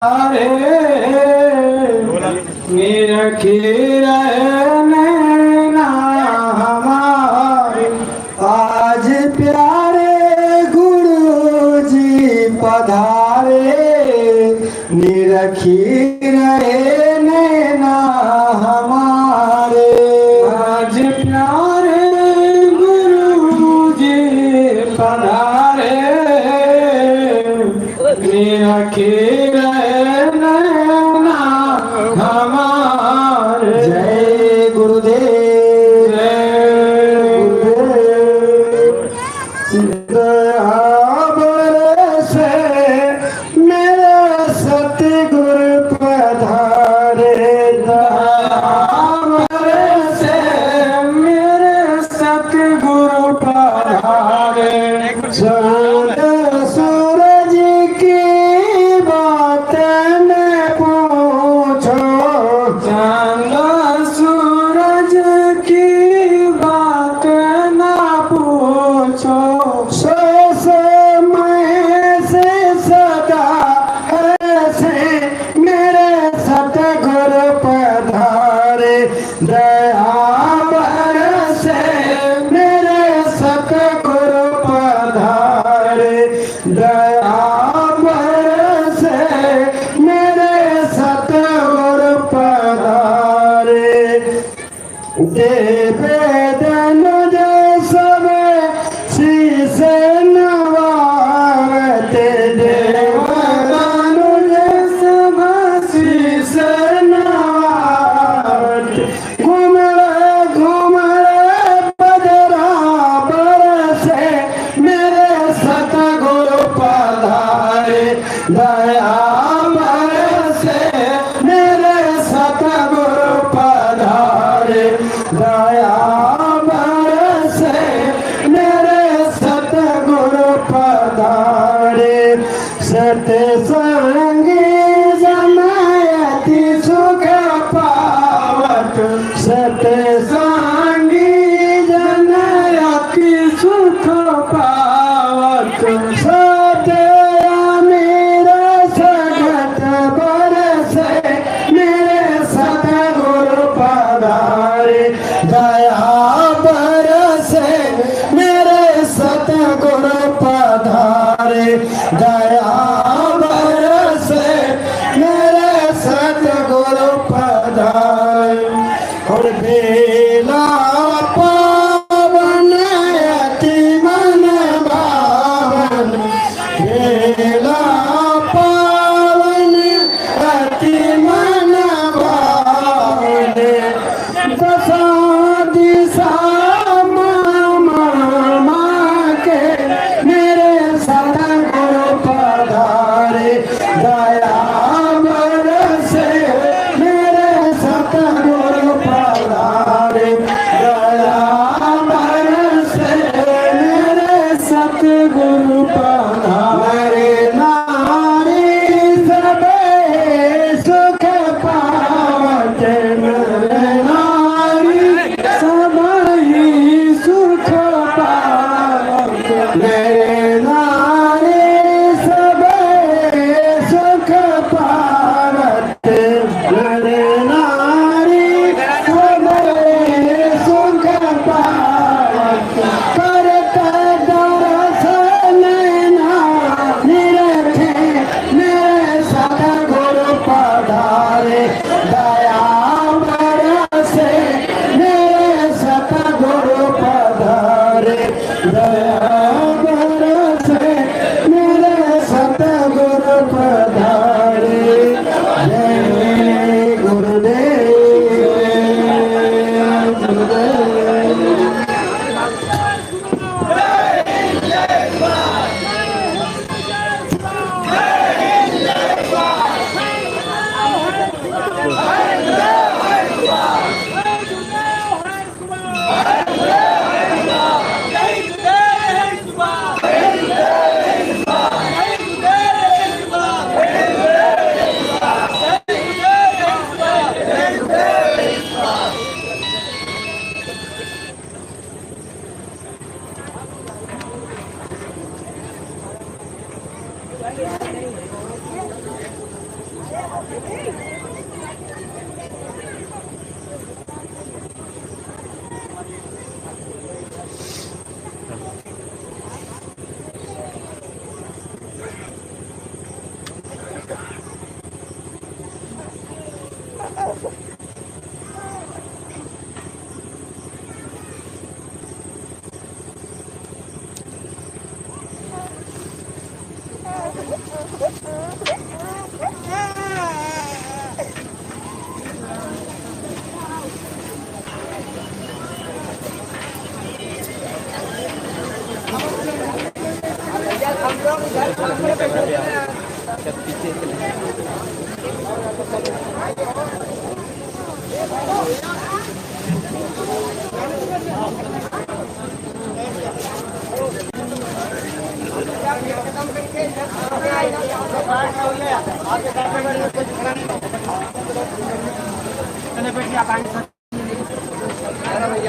रे निरखी नैना हमारे आज प्यारे गुरु जी पधारे निरखी रहे नैना हमारे आज प्यारे गुरु जी पधारे निरखी जय गुरुदेव से मेरा सतगुरु पधारे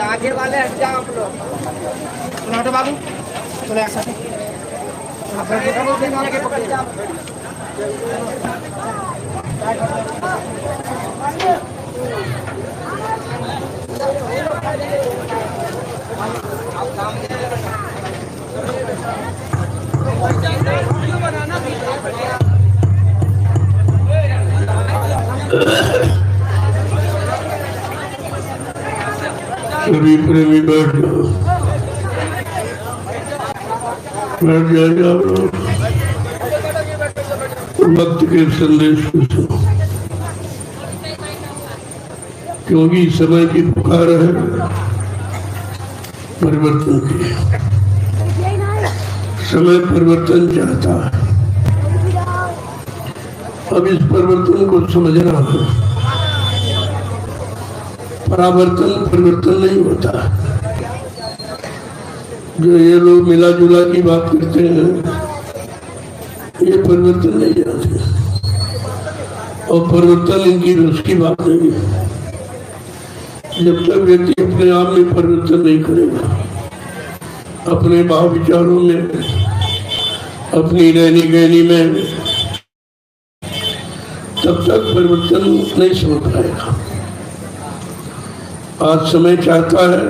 आगे वाले हट जाओ आप लोग। सुनो बाबू, चलो ऐसा सभी प्रेमी बैठ जाओ, बैठ जाइए आप लोग। वक्त के संदेश को सुनो, क्योंकि समय की पुकार है परिवर्तन की। समय परिवर्तन चाहता है। अब इस परिवर्तन को समझना है। परावर्तन परिवर्तन नहीं होता। जो ये लोग मिला जुला की बात करते हैं, ये परिवर्तन नहीं जानते, और परिवर्तन इनकी रस की बात नहीं है। जब तक व्यक्ति अपने आप में परिवर्तन नहीं करेगा, अपने भाव विचारों में, अपनी रहनी गहनी में, तब तक परिवर्तन नहीं समझ पाएगा। आज समय चाहता है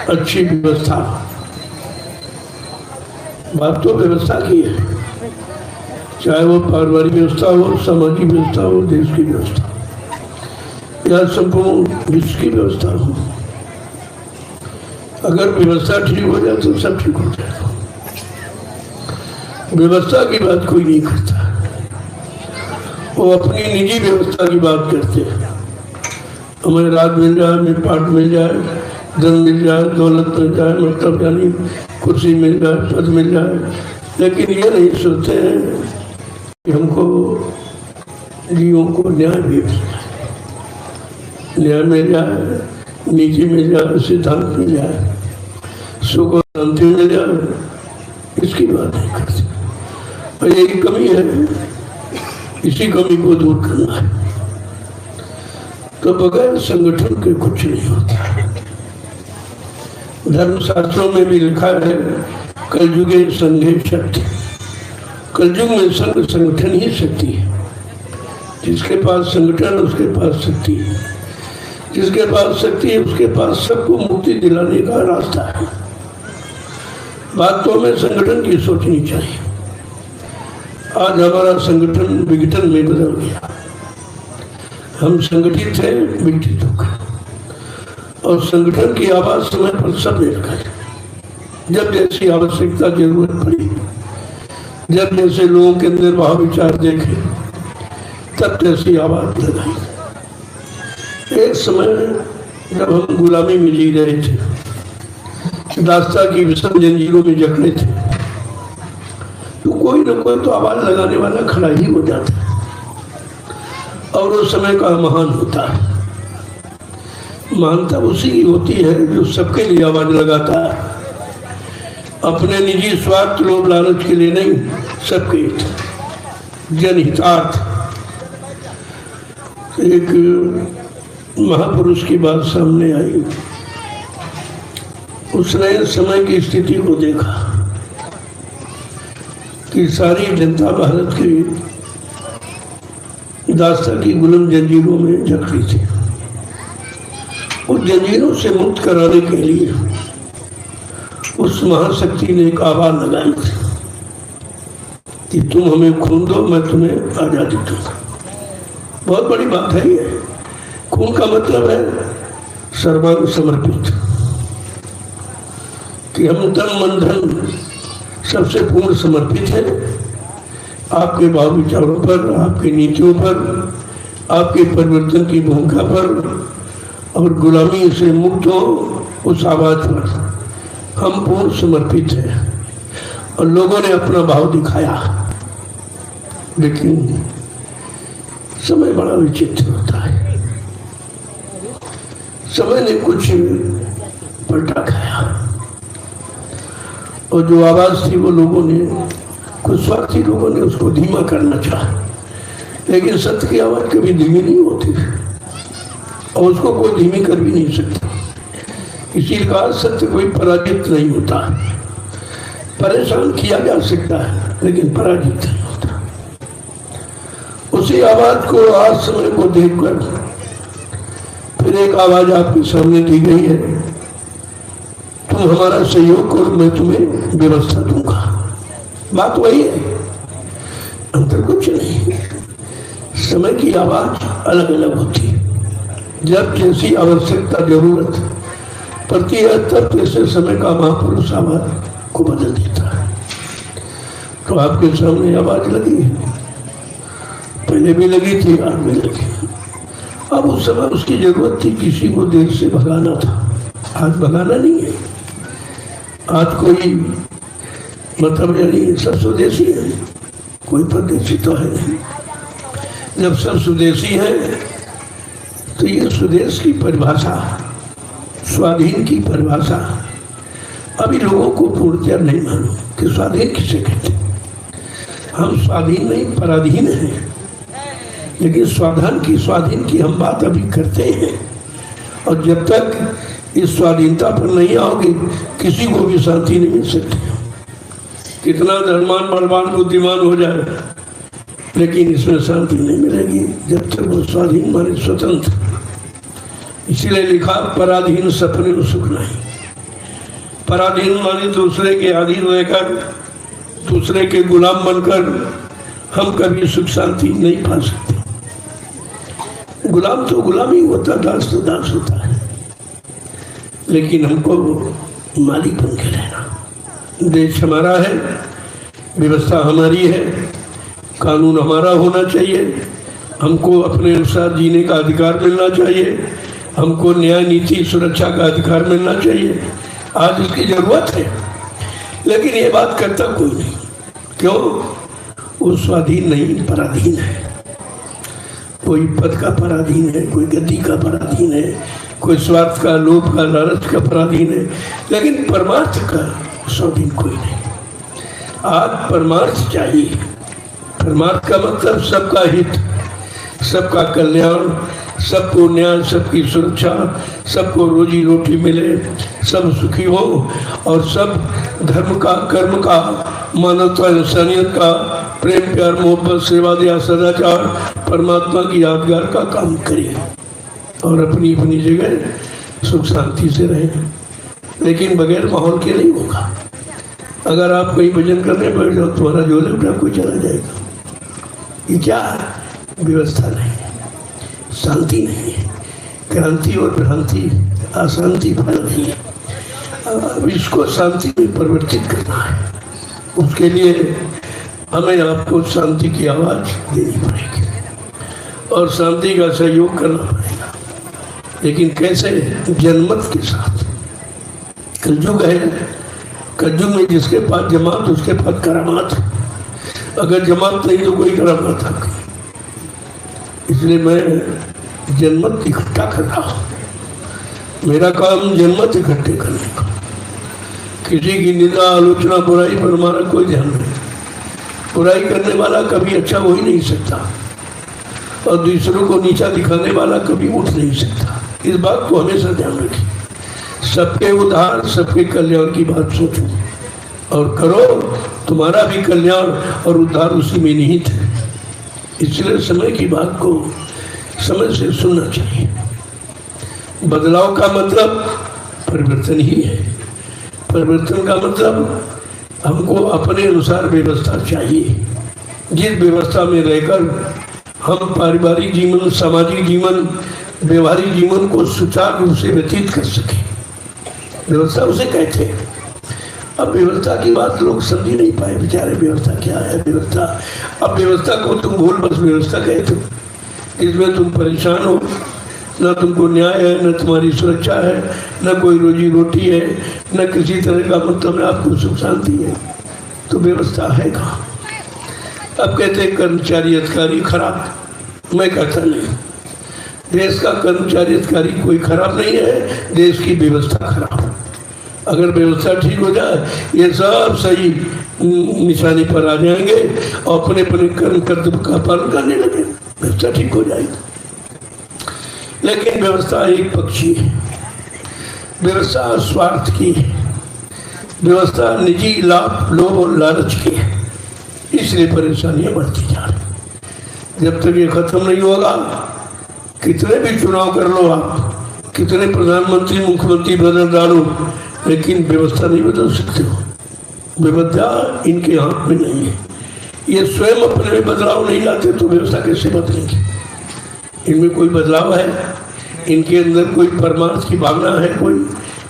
अच्छी व्यवस्था। बात तो व्यवस्था की है, चाहे वो पारिवारिक व्यवस्था हो, सामाजिक व्यवस्था हो, देश की व्यवस्था या संपूर्ण विश्व की व्यवस्था हो। अगर व्यवस्था ठीक हो जाए तो सब ठीक हो जाएगा। व्यवस्था की बात कोई नहीं करता, वो अपनी निजी व्यवस्था की बात करते हैं। हमें रात मिल जाए, हमें पाठ मिल जाए, धन मिल जाए, दौलत मिल जाए, मतलब यानी कुर्सी मिल जाए, पद मिल जाए, लेकिन ये नहीं सोचते हैं कि हमको जीवों को न्याय भी मिल जाए, न्याय मिल जाए, नीति मिल जाए, सिद्धांत मिल जाए, सुख और शांति मिल जाए। इसकी बात नहीं करते, और यही कमी है। इसी कमी को दूर करना है। तो बगैर संगठन के कुछ नहीं होता। धर्मशास्त्रों में भी लिखा है, कलयुगे संघे शक्ति। कलयुग में संघ संगठन ही शक्ति है। जिसके पास संगठन उसके पास शक्ति है। जिसके पास शक्ति है उसके पास सबको मुक्ति दिलाने का रास्ता है। बात तो हमें संगठन की सोचनी चाहिए। आज हमारा संगठन विघटन में बदल गया। हम संगठित थे, विघटित हो गए, और संगठन की आवाज समय पर सब मिल गए। जब जैसी आवश्यकता जरूरत पड़ी, जब जैसे लोगों के अंदर भाव विचार देखे, तब जैसी आवाज लगाई। एक समय जब हम गुलामी में जी रहे थे, दास्ता की विषम जंजीरों में जकड़े थे, तो कोई न कोई तो आवाज लगाने वाला खड़ा ही हो जाता है, और उस समय का महान होता है। महानता उसी की होती है जो सबके लिए आवाज लगाता है, अपने निजी स्वार्थ लोभ लालच के लिए नहीं, सबके हित, जनहितार्थ। एक महापुरुष की बात सामने आई। उसने समय की स्थिति को देखा कि सारी जनता भारत की दास्ता की गुलाम जंजीरों में जकड़ी थी। उस जंजीरों से मुक्त कराने के लिए उस महाशक्ति ने एक आवाज लगाई थी कि तुम हमें खून दो, मैं तुम्हें आजादी दूंगा। बहुत बड़ी बात है ये। खून का मतलब है सर्वांग समर्पित, कि हम तन मन धन सबसे पूर्ण समर्पित है आपके भाव विचारों पर, आपकी नीतियों पर, आपके परिवर्तन की भूमिका पर, और गुलामी से मुक्त हो उस आवाज पर हम पूर्ण समर्पित हैं। और लोगों ने अपना भाव दिखाया, लेकिन समय बड़ा विचित्र होता है। समय ने कुछ पलटा खाया, और जो आवाज थी वो लोगों ने, कुछ स्वार्थी लोगों ने उसको धीमा करना चाहा, लेकिन सत्य की आवाज कभी धीमी नहीं होती और उसको कोई धीमी कर भी नहीं सकता। इसी कहा सत्य कोई पराजित नहीं होता। परेशान किया जा सकता है लेकिन पराजित नहीं होता। उसी आवाज को आज समय को देखकर फिर एक आवाज आपके सामने दी गई है, तुम हमारा सहयोग करो, मैं तुम्हें व्यवस्था दूंगा। बात वही है, अंतर कुछ नहीं। समय की आवाज अलग अलग होती है। जब जैसी आवश्यकता जरूरत पड़ती है तब जैसे समय का महापुरुष आवाज को बदल देता है। तो आपके सामने आवाज लगी है, पहले भी लगी थी, आज भी लगी। अब उस समय उसकी जरूरत थी, किसी को देर से भगाना था, आज भगाना नहीं है। आज कोई मतलब यानी सब स्वदेशी है, कोई परदेशी तो है नहीं। जब सब स्वदेशी है तो ये स्वदेश की परिभाषा, स्वाधीन की परिभाषा अभी लोगों को पूर्णतः नहीं मालूम कि स्वाधीन किसे कहते हैं। हम स्वाधीन नहीं पराधीन हैं, लेकिन स्वाधीन की हम बात अभी करते हैं। और जब तक इस स्वाधीनता पर नहीं आओगे किसी को भी शांति नहीं मिल सकती। कितना धनवान बलवान बुद्धिमान हो जाए लेकिन इसमें शांति नहीं मिलेगी जब तक वो स्वाधीन माने स्वतंत्र। इसलिए लिखा पराधीन सपने में सुख नहीं। पराधीन माने दूसरे के अधीन रहकर, दूसरे के गुलाम बनकर हम कभी सुख शांति नहीं पा सकते। गुलाम तो गुलाम ही होता, दास तो दास होता है, लेकिन हमको मालिक बन के रहना। देश हमारा है, व्यवस्था हमारी है, कानून हमारा होना चाहिए, हमको अपने अनुसार जीने का अधिकार मिलना चाहिए, हमको न्याय नीति सुरक्षा का अधिकार मिलना चाहिए। आज उसकी जरूरत है, लेकिन ये बात करता कोई नहीं। क्यों? वो स्वाधीन नहीं, पराधीन है। कोई पद का पराधीन है, कोई गद्दी का पराधीन है, कोई स्वार्थ का, लोभ का, लालच का पराधीन है, लेकिन परमार्थ का स्वाधीन कोई नहीं। आज परमार्थ चाहिए। परमार्थ का मतलब सबका हित, सबका कल्याण, सबको न्याय, सबकी सुरक्षा, सबको रोजी रोटी मिले, सब सुखी हो और सब धर्म का, कर्म का, मानवता, इंसानियत का, प्रेम प्यार मोहब्बत सेवा दया सदाचार, परमात्मा की यादगार का काम करें और अपनी अपनी जगह सुख शांति से रहें। लेकिन बगैर माहौल के नहीं होगा। अगर आप कहीं भजन करने बैठ जाओ तुम्हारा झोले उठा कोई चला जाएगा। ये क्या व्यवस्था नहीं है, शांति नहीं है। क्रांति और भ्रांति अशांति फैल रही है। अब इसको शांति में परिवर्तित करना है। उसके लिए हमें आपको शांति की आवाज देनी पड़ेगी और शांति का सहयोग करना पड़ेगा। लेकिन कैसे? जनमत के साथ। कलयुग है, कलयुग में जिसके पास जमात उसके पास करामात। अगर जमात नहीं तो कोई करामात आपकी। इसलिए मैं जनमत इकट्ठा कर रहा हूँ। मेरा काम जनमत इकट्ठे करने का। किसी की निंदा आलोचना बुराई पर हमारा कोई ध्यान नहीं। बुराई करने वाला कभी अच्छा हो ही नहीं सकता और दूसरों को नीचा दिखाने वाला कभी उठ नहीं सकता। इस बात को हमेशा ध्यान रखिए। सबके उद्धार, सबके कल्याण की बात सोचो और करो। तुम्हारा भी कल्याण और उद्धार उसी में निहित है। इसलिए समय की बात को समय से सुनना चाहिए। बदलाव का मतलब परिवर्तन ही है। परिवर्तन का मतलब हमको अपने अनुसार व्यवस्था चाहिए, जिस व्यवस्था में रहकर हम पारिवारिक जीवन, सामाजिक जीवन, व्यवहारिक जीवन को सुचारू रूप से व्यतीत कर सके। व्यवस्था उसे कहते हैं। अब व्यवस्था की बात लोग समझ नहीं पाए बेचारे, व्यवस्था क्या है व्यवस्था। अब व्यवस्था को तुम भूल बस व्यवस्था कहते हो, इसमें तुम परेशान हो, न तुमको न्याय है, न तुम्हारी सुरक्षा है, न कोई रोजी रोटी है, न किसी तरह का मतलब आपको सुख शांति है, तो व्यवस्था है कहाँ। अब कहते हैं कर्मचारी अधिकारी खराब। मैं कहता नहीं, देश का कर्मचारी अधिकारी कोई खराब नहीं है, देश की व्यवस्था खराब। अगर व्यवस्था ठीक हो जाए ये सब सही निशानी पर आ जाएंगे और अपने अपने कर्म कर्तव्य का पालन करने लगे, व्यवस्था ठीक हो जाएगी। लेकिन व्यवस्था एक पक्षी है, व्यवस्था स्वार्थ की है, व्यवस्था निजी लाभ, लोभ और लालच की है, इसलिए परेशानियां बढ़ती जा रही। जब तक ये खत्म नहीं होगा, कितने भी चुनाव कर लो आप, कितने प्रधानमंत्री मुख्यमंत्री बदल डालो, लेकिन व्यवस्था नहीं बदल सकते हो। व्यवस्था इनके हाथ में नहीं है। ये स्वयं अपने में बदलाव नहीं लाते तो व्यवस्था कैसे बदलेंगे। इनमें कोई बदलाव है, इनके अंदर कोई परमार्थ की भावना है,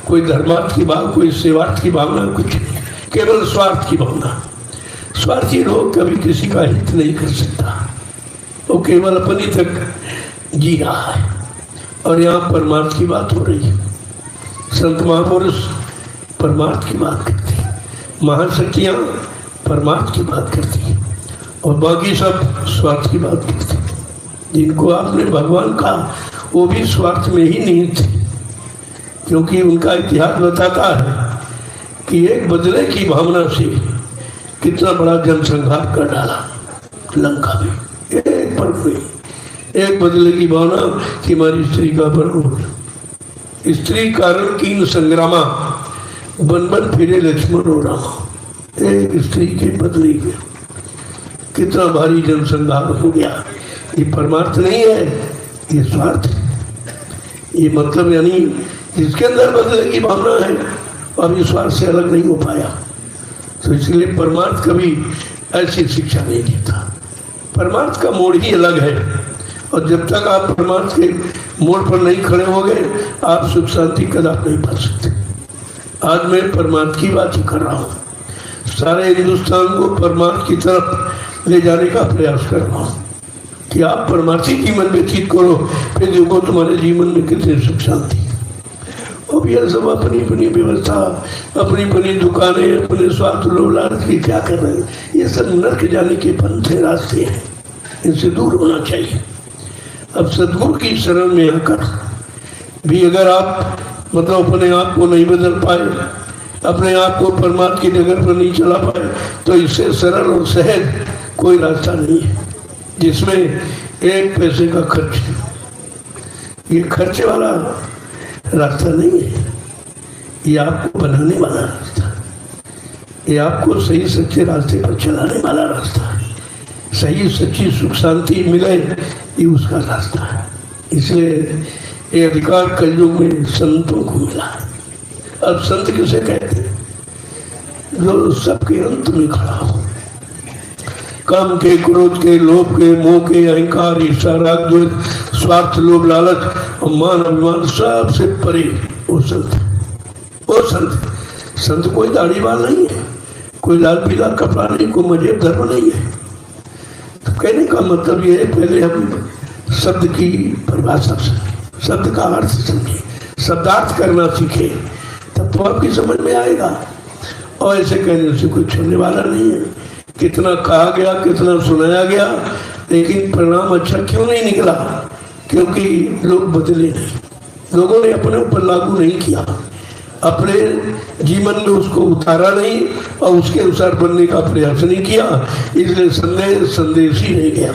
कोई धर्मार्थ की भावना, कोई सेवार्थ की भावना, कुछ नहीं, केवल स्वार्थ की भावना। स्वार्थी लोग कभी किसी का हित नहीं कर सकता, वो केवल अपनी तक जी रहा है। और यहाँ परमार्थ की बात हो रही है। संत महापुरुष परमार्थ की बात करते हैं, महाशक्तियाँ परमार्थ की बात करती हैं, और बाकी सब स्वार्थ की बात करते हैं। जिनको आपने भगवान कहा वो भी स्वार्थ में ही नहीं थे, क्योंकि उनका इतिहास बताता है कि एक बदले की भावना से कितना बड़ा जनसंहार कर डाला लंका में। एक पर एक बदले की भावना कि हमारी स्त्री का पर स्त्री कारण कीन संग्रामा, बन बन फिरे लक्ष्मण और रामा। एक स्त्री के बदले में कितना भारी जनसंहार हो गया। ये परमार्थ नहीं है, ये स्वार्थ है। ये मतलब यानी जिसके अंदर बदले की भावना है और ये स्वार्थ से अलग नहीं हो पाया, तो इसलिए परमार्थ कभी ऐसी शिक्षा नहीं देता। परमार्थ का मोड़ ही अलग है, और जब तक आप परमार्थ के मोड़ पर नहीं खड़े हो गए, आप सुख शांति कदापि नहीं पा सकते। आज मैं परमार्थ की बात ही कर रहा हूँ, सारे हिंदुस्तान को परमार्थ की तरफ ले जाने का प्रयास कर रहा हूँ कि आप परमार्थी जीवन व्यतीत करो, फिर देखो तुम्हारे जीवन में कितनी सुख शांति। अब यह सब अपनी अपनी व्यवस्था, अपनी अपनी दुकानें, अपने स्वार्थ लोभ लालच की क्या कर रहे हैं। ये सब नर्क जाने के पंथे रास्ते हैं, इनसे दूर होना चाहिए। अब सदगुरु की शरण में आकर भी अगर आप मतलब अपने आप को नहीं बदल पाए, अपने आप को परमात्मा की जगह पर नहीं चला पाए, तो इससे सरल और सहज कोई रास्ता नहीं है जिसमें एक पैसे का खर्च। ये खर्चे वाला रास्ता नहीं है, ये आपको बनाने वाला रास्ता, ये आपको सही सच्चे रास्ते पर चलाने वाला रास्ता है। सही सच्ची सुख शांति मिले, ये उसका रास्ता है। इसलिए ये अधिकार कलयुग में संतों को मिला है। अब संत किसे कहते हैं? जो सबके अंत में खड़ा हो, काम के, क्रोध के, लोभ के, मोह के, अहंकार, ईर्ष्या, राग, द्वेष, स्वार्थ, लोभ, लालच और मान अभिमान सबसे परे वो संत। वो संत, संत कोई दाढ़ी वाल नहीं है, कोई लाल पीला कपड़ा नहीं, कोई मजहब धर्म नहीं है। तो कहने का मतलब ये है, पहले हम शब्द की परिभाषा से, शब्द का अर्थ समझे, शब्दार्थ करना सीखे, तब तो आपकी समझ में आएगा। और ऐसे कहने से कोई छोड़ने वाला नहीं है। कितना कहा गया, कितना सुनाया गया, लेकिन परिणाम अच्छा क्यों नहीं निकला? क्योंकि लोग बदले नहीं, लोगों ने अपने ऊपर लागू नहीं किया, अपने जीवन में उसको उतारा नहीं और उसके अनुसार बनने का प्रयास नहीं किया, इसलिए संदेश ही नहीं गया।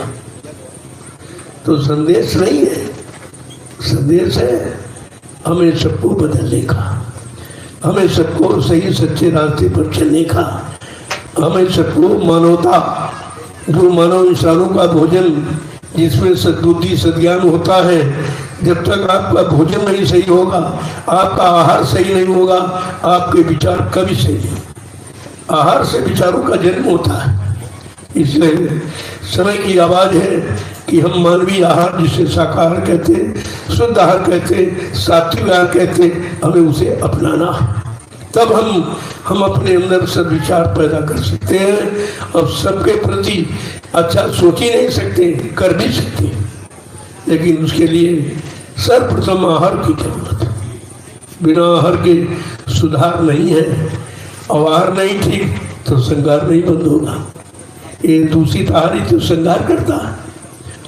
तो संदेश नहीं है, संदेश है हमें सबको बदलने का, हमें सबको सही सच्चे रास्ते पर चलने का, हमें सबको मानवता जो मानव इंसानों का भोजन जिसमें सद्बुद्धि सद्ज्ञान होता है, जब तक आपका भोजन नहीं सही होगा, आपका आहार सही नहीं होगा, आपके विचार कभी सही नहीं। आहार से विचारों का जन्म होता है। इसलिए समय की आवाज है कि हम मानवीय आहार, जिसे शाकाहार कहते, शुद्ध आहार कहते, सात्विक आहार कहते, हमें उसे अपनाना, तब हम अपने अंदर सद्विचार पैदा कर सकते हैं और सबके प्रति अच्छा सोच ही नहीं सकते, कर भी सकते, लेकिन उसके लिए सर्वप्रथम आहार की जरूरत है। बिना आहार के सुधार नहीं है। और आहार नहीं ठीक तो श्रृंगार नहीं बंद होगा। ये दूषित आहार ही तो श्रृंगार करता है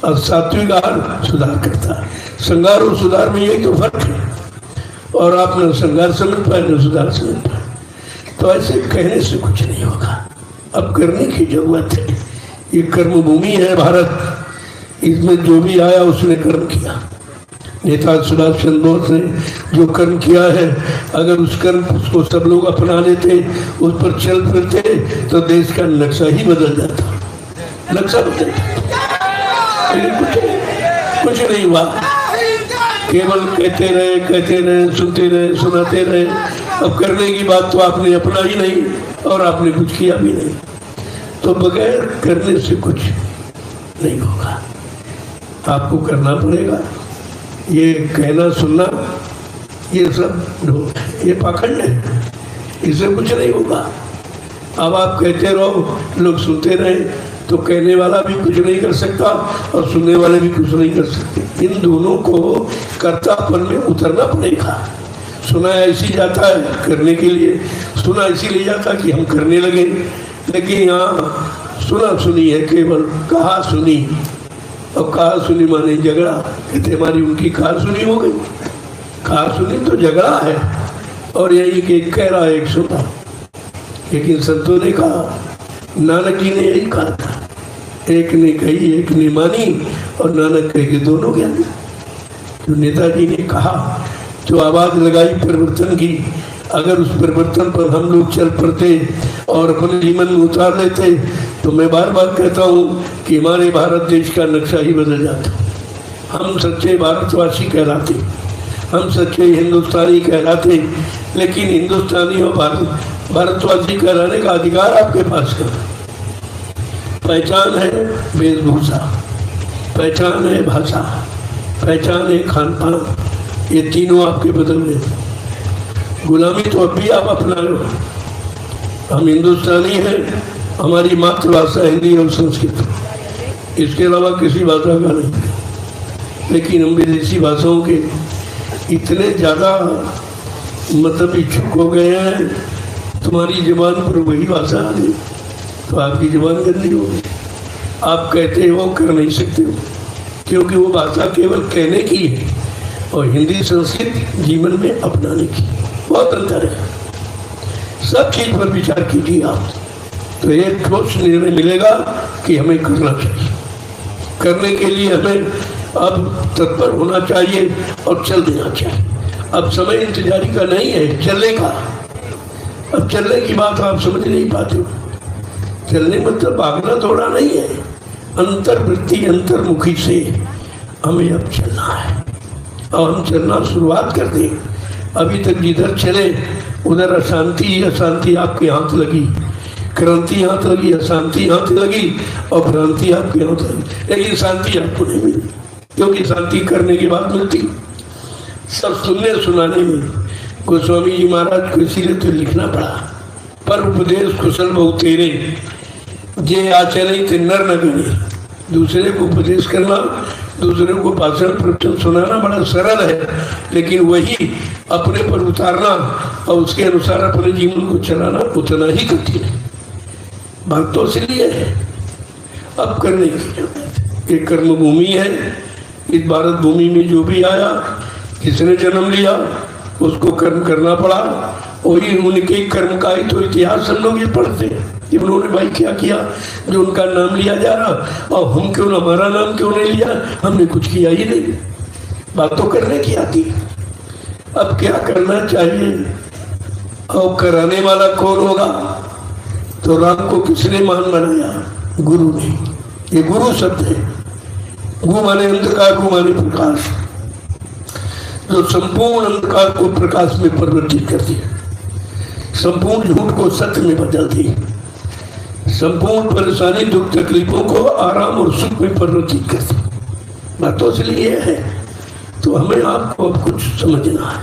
और सात्विक आहार सुधार करता है। श्रृंगार और सुधार में यही तो फर्क है। और आप न श्रृंगार समझ पाए न सुधार समझ पाए, तो ऐसे कहने से कुछ नहीं होगा। अब करने की जरूरत है। ये कर्म भूमि है भारत, इसमें जो भी आया उसने कर्म किया। नेता सुभाष चंद्र बोस ने जो कर्म किया है, अगर उस कर्म को सब लोग अपना लेते, उस पर चल फिरते, तो देश का नक्शा ही बदल जाता। नक्शा बदल जाता, लेकिन कुछ नहीं हुआ। केवल कहते रहे, सुनते रहे, सुनाते रहे। अब करने की बात तो आपने अपना ही नहीं और आपने कुछ किया भी नहीं। तो बगैर करने से कुछ नहीं होगा, आपको करना पड़ेगा। ये कहना सुनना ये सब ये पाखंड है, इससे कुछ नहीं होगा। अब आप कहते रहो, लोग सुनते रहे, तो कहने वाला भी कुछ नहीं कर सकता और सुनने वाले भी कुछ नहीं कर सकते। इन दोनों को कर्तापन में उतरना पड़ेगा। सुना ऐसी जाता है करने के लिए, सुना इसीलिए जाता कि हम करने लगे, लेकिन यहाँ सुना सुनी है केवल, कहा सुनी। और कहा सुनी माने झगड़ा, कहते हमारी उनकी कहा सुनी हो गई। कहा सुनी तो झगड़ा है, और यही कि एक कह रहा है एक सुना। लेकिन संतों ने कहा, नानक जी ने यही कहा था, एक ने कही एक ने मानी, और नानक कहे कि दोनों ज्ञानी। जो नेताजी ने कहा, जो आवाज लगाई परिवर्तन की, अगर उस परिवर्तन पर हम लोग चल पड़ते और अपने जीवन में उतार लेते, तो मैं बार बार कहता हूँ कि हमारे भारत देश का नक्शा ही बदल जाता। हम सच्चे भारतवासी कहलाते, हम सच्चे हिंदुस्तानी कहलाते। लेकिन हिंदुस्तानी और भारतवासी कहलाने का अधिकार आपके पास है। पहचान है वेशभूषा, पहचान है भाषा, पहचान है खान पान, ये तीनों आपके बदल में। गुलामी तो अब भी आप अपना लो। हम हिंदुस्तानी हैं, हमारी मातृभाषा हिंदी और संस्कृत, इसके अलावा किसी भाषा का नहीं। लेकिन हम विदेशी भाषाओं के इतने ज़्यादा मतलब इच्छुक हो गए हैं, तुम्हारी जुबान पर वही भाषा आ गई तो आपकी जुबान गंदी होगी। आप कहते हो कर नहीं सकते हो, क्योंकि वो भाषा केवल कहने की है और हिंदी संस्कृत जीवन में अपनाने की बहुत अंतर है। सब चीज पर विचार कीजिए आप, तो एक ठोस निर्णय मिलेगा कि हमें करना चाहिए। करने के लिए हमें अब तत्पर होना चाहिए और चल देना चाहिए। अब समय इंतजारी का नहीं है, चलने का। अब चलने की बात आप समझ नहीं पाते हो। चलने मतलब भागना थोड़ा नहीं है, अंतर्वृत्ति अंतर्मुखी से हमें अब चलना है और हम चलना शुरुआत कर दें। अभी तक जिधर चले उधर अशांति अशांति आपके हाथ लगी, क्रांति हाथ लगी, अशांति हाथ लगी और भ्रांति आपके हाथ लगी, लेकिन शांति आपको नहीं मिली, क्योंकि शांति करने के बाद मिलती। सब सुनने सुनाने में गोस्वामी जी महाराज को इसीलिए तो लिखना पड़ा, पर उपदेश कुशल बहु तेरे जे आचरण थे नर न गणे। दूसरे को उपदेश करना, दूसरे को भाषण प्रवचन सुनाना बड़ा सरल है, लेकिन वही अपने पर उतारना और उसके अनुसार अपने जीवन को चलाना उतना ही कठिन है। बात तो इसलिए है अब करने की। एक कर्म भूमि है। इस भारत भूमि में जो भी आया, जिसने जन्म लिया, उसको कर्म करना पड़ा। वही उनके कर्म का ही तो इतिहास हम लोग ये पढ़ते हैं कि उन्होंने भाई क्या किया जो उनका नाम लिया जा रहा, और हम क्यों, हमारा नाम क्यों नहीं लिया, हमने कुछ किया ही नहीं। बात तो करने की आती। अब क्या करना चाहिए और कराने वाला कौन होगा? तो राम को किसने महान बनाया? गुरु ने। ये गुरु शब्द है। गु माने अंधकार, गु माने प्रकाश, जो संपूर्ण अंधकार को प्रकाश में परिवर्तित करती है, संपूर्ण झूठ को सत्य में बदलती है, संपूर्ण परेशानी दुख तकलीफों को आराम और सुख में परिवर्तित करती है। बात तो इसलिए है, तो हमें आपको अब कुछ समझना है,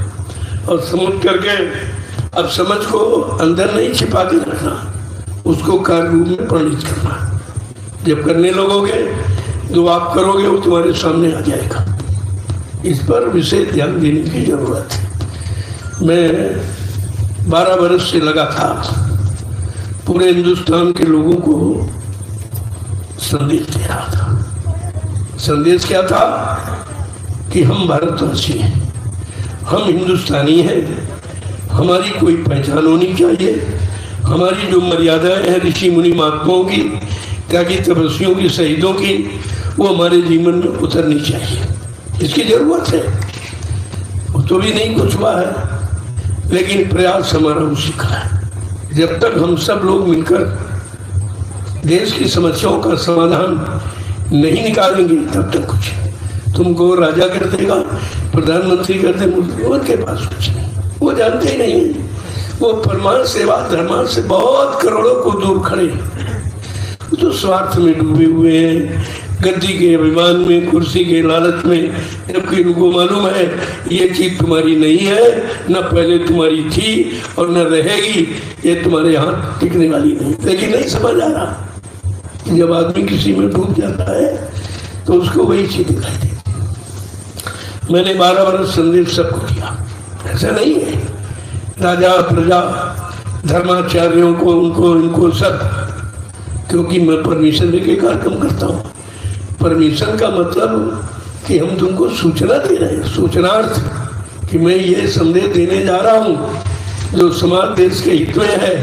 और समझ करके अब समझ को अंदर नहीं छिपा के रखना, उसको कार्य रूप में परिणित करना। जब करने लगोगे जो आप करोगे वो तुम्हारे सामने आ जाएगा। इस पर विशेष ध्यान देने की जरूरत है। मैं 12 वर्ष से लगा था पूरे हिंदुस्तान के लोगों को संदेश दे रहा था। संदेश क्या था कि हम भारतवासी हैं, हम हिंदुस्तानी हैं, हमारी कोई पहचान होनी चाहिए, हमारी जो मर्यादाएं हैं ऋषि मुनि महात्माओं की, त्यागी तपस्वियों की, शहीदों की, वो हमारे जीवन में उतरनी चाहिए। इसकी जरूरत है। वो तो भी नहीं कुछ हुआ है, लेकिन प्रयास हमारा उसी का है। जब तक हम सब लोग मिलकर देश की समस्याओं का समाधान नहीं निकालेंगे तब तक कुछ। तुमको राजा कर देगा, प्रधानमंत्री कर दे, उनके पास कुछ नहीं, वो जानते ही नहीं। वो परमार्थ सेवा धर्म से बहुत करोड़ों को दूर खड़े, वो तो स्वार्थ में डूबे हुए हैं, गद्दी के अभिमान में, कुर्सी के लालच में, जबकि उनको मालूम है ये चीज तुम्हारी नहीं है, न पहले तुम्हारी थी और न रहेगी, ये तुम्हारे यहाँ टिकने वाली नहीं। लेकिन नहीं समझ आ रहा, जब आदमी किसी में डूब जाता है तो उसको वही चीज दिखाई देती। मैंने 12 वर्ष संदेश सबको दिया, ऐसा नहीं है राजा प्रजा धर्माचार्यों को, उनको इनको सब, क्योंकि मैं परमिशन लेके कार्यक्रम करता हूँ। परमिशन का मतलब कि हम तुमको सूचना दे रहे हैं, सूचनार्थ कि मैं ये संदेश देने जा रहा हूँ जो समाज देश के हित में है,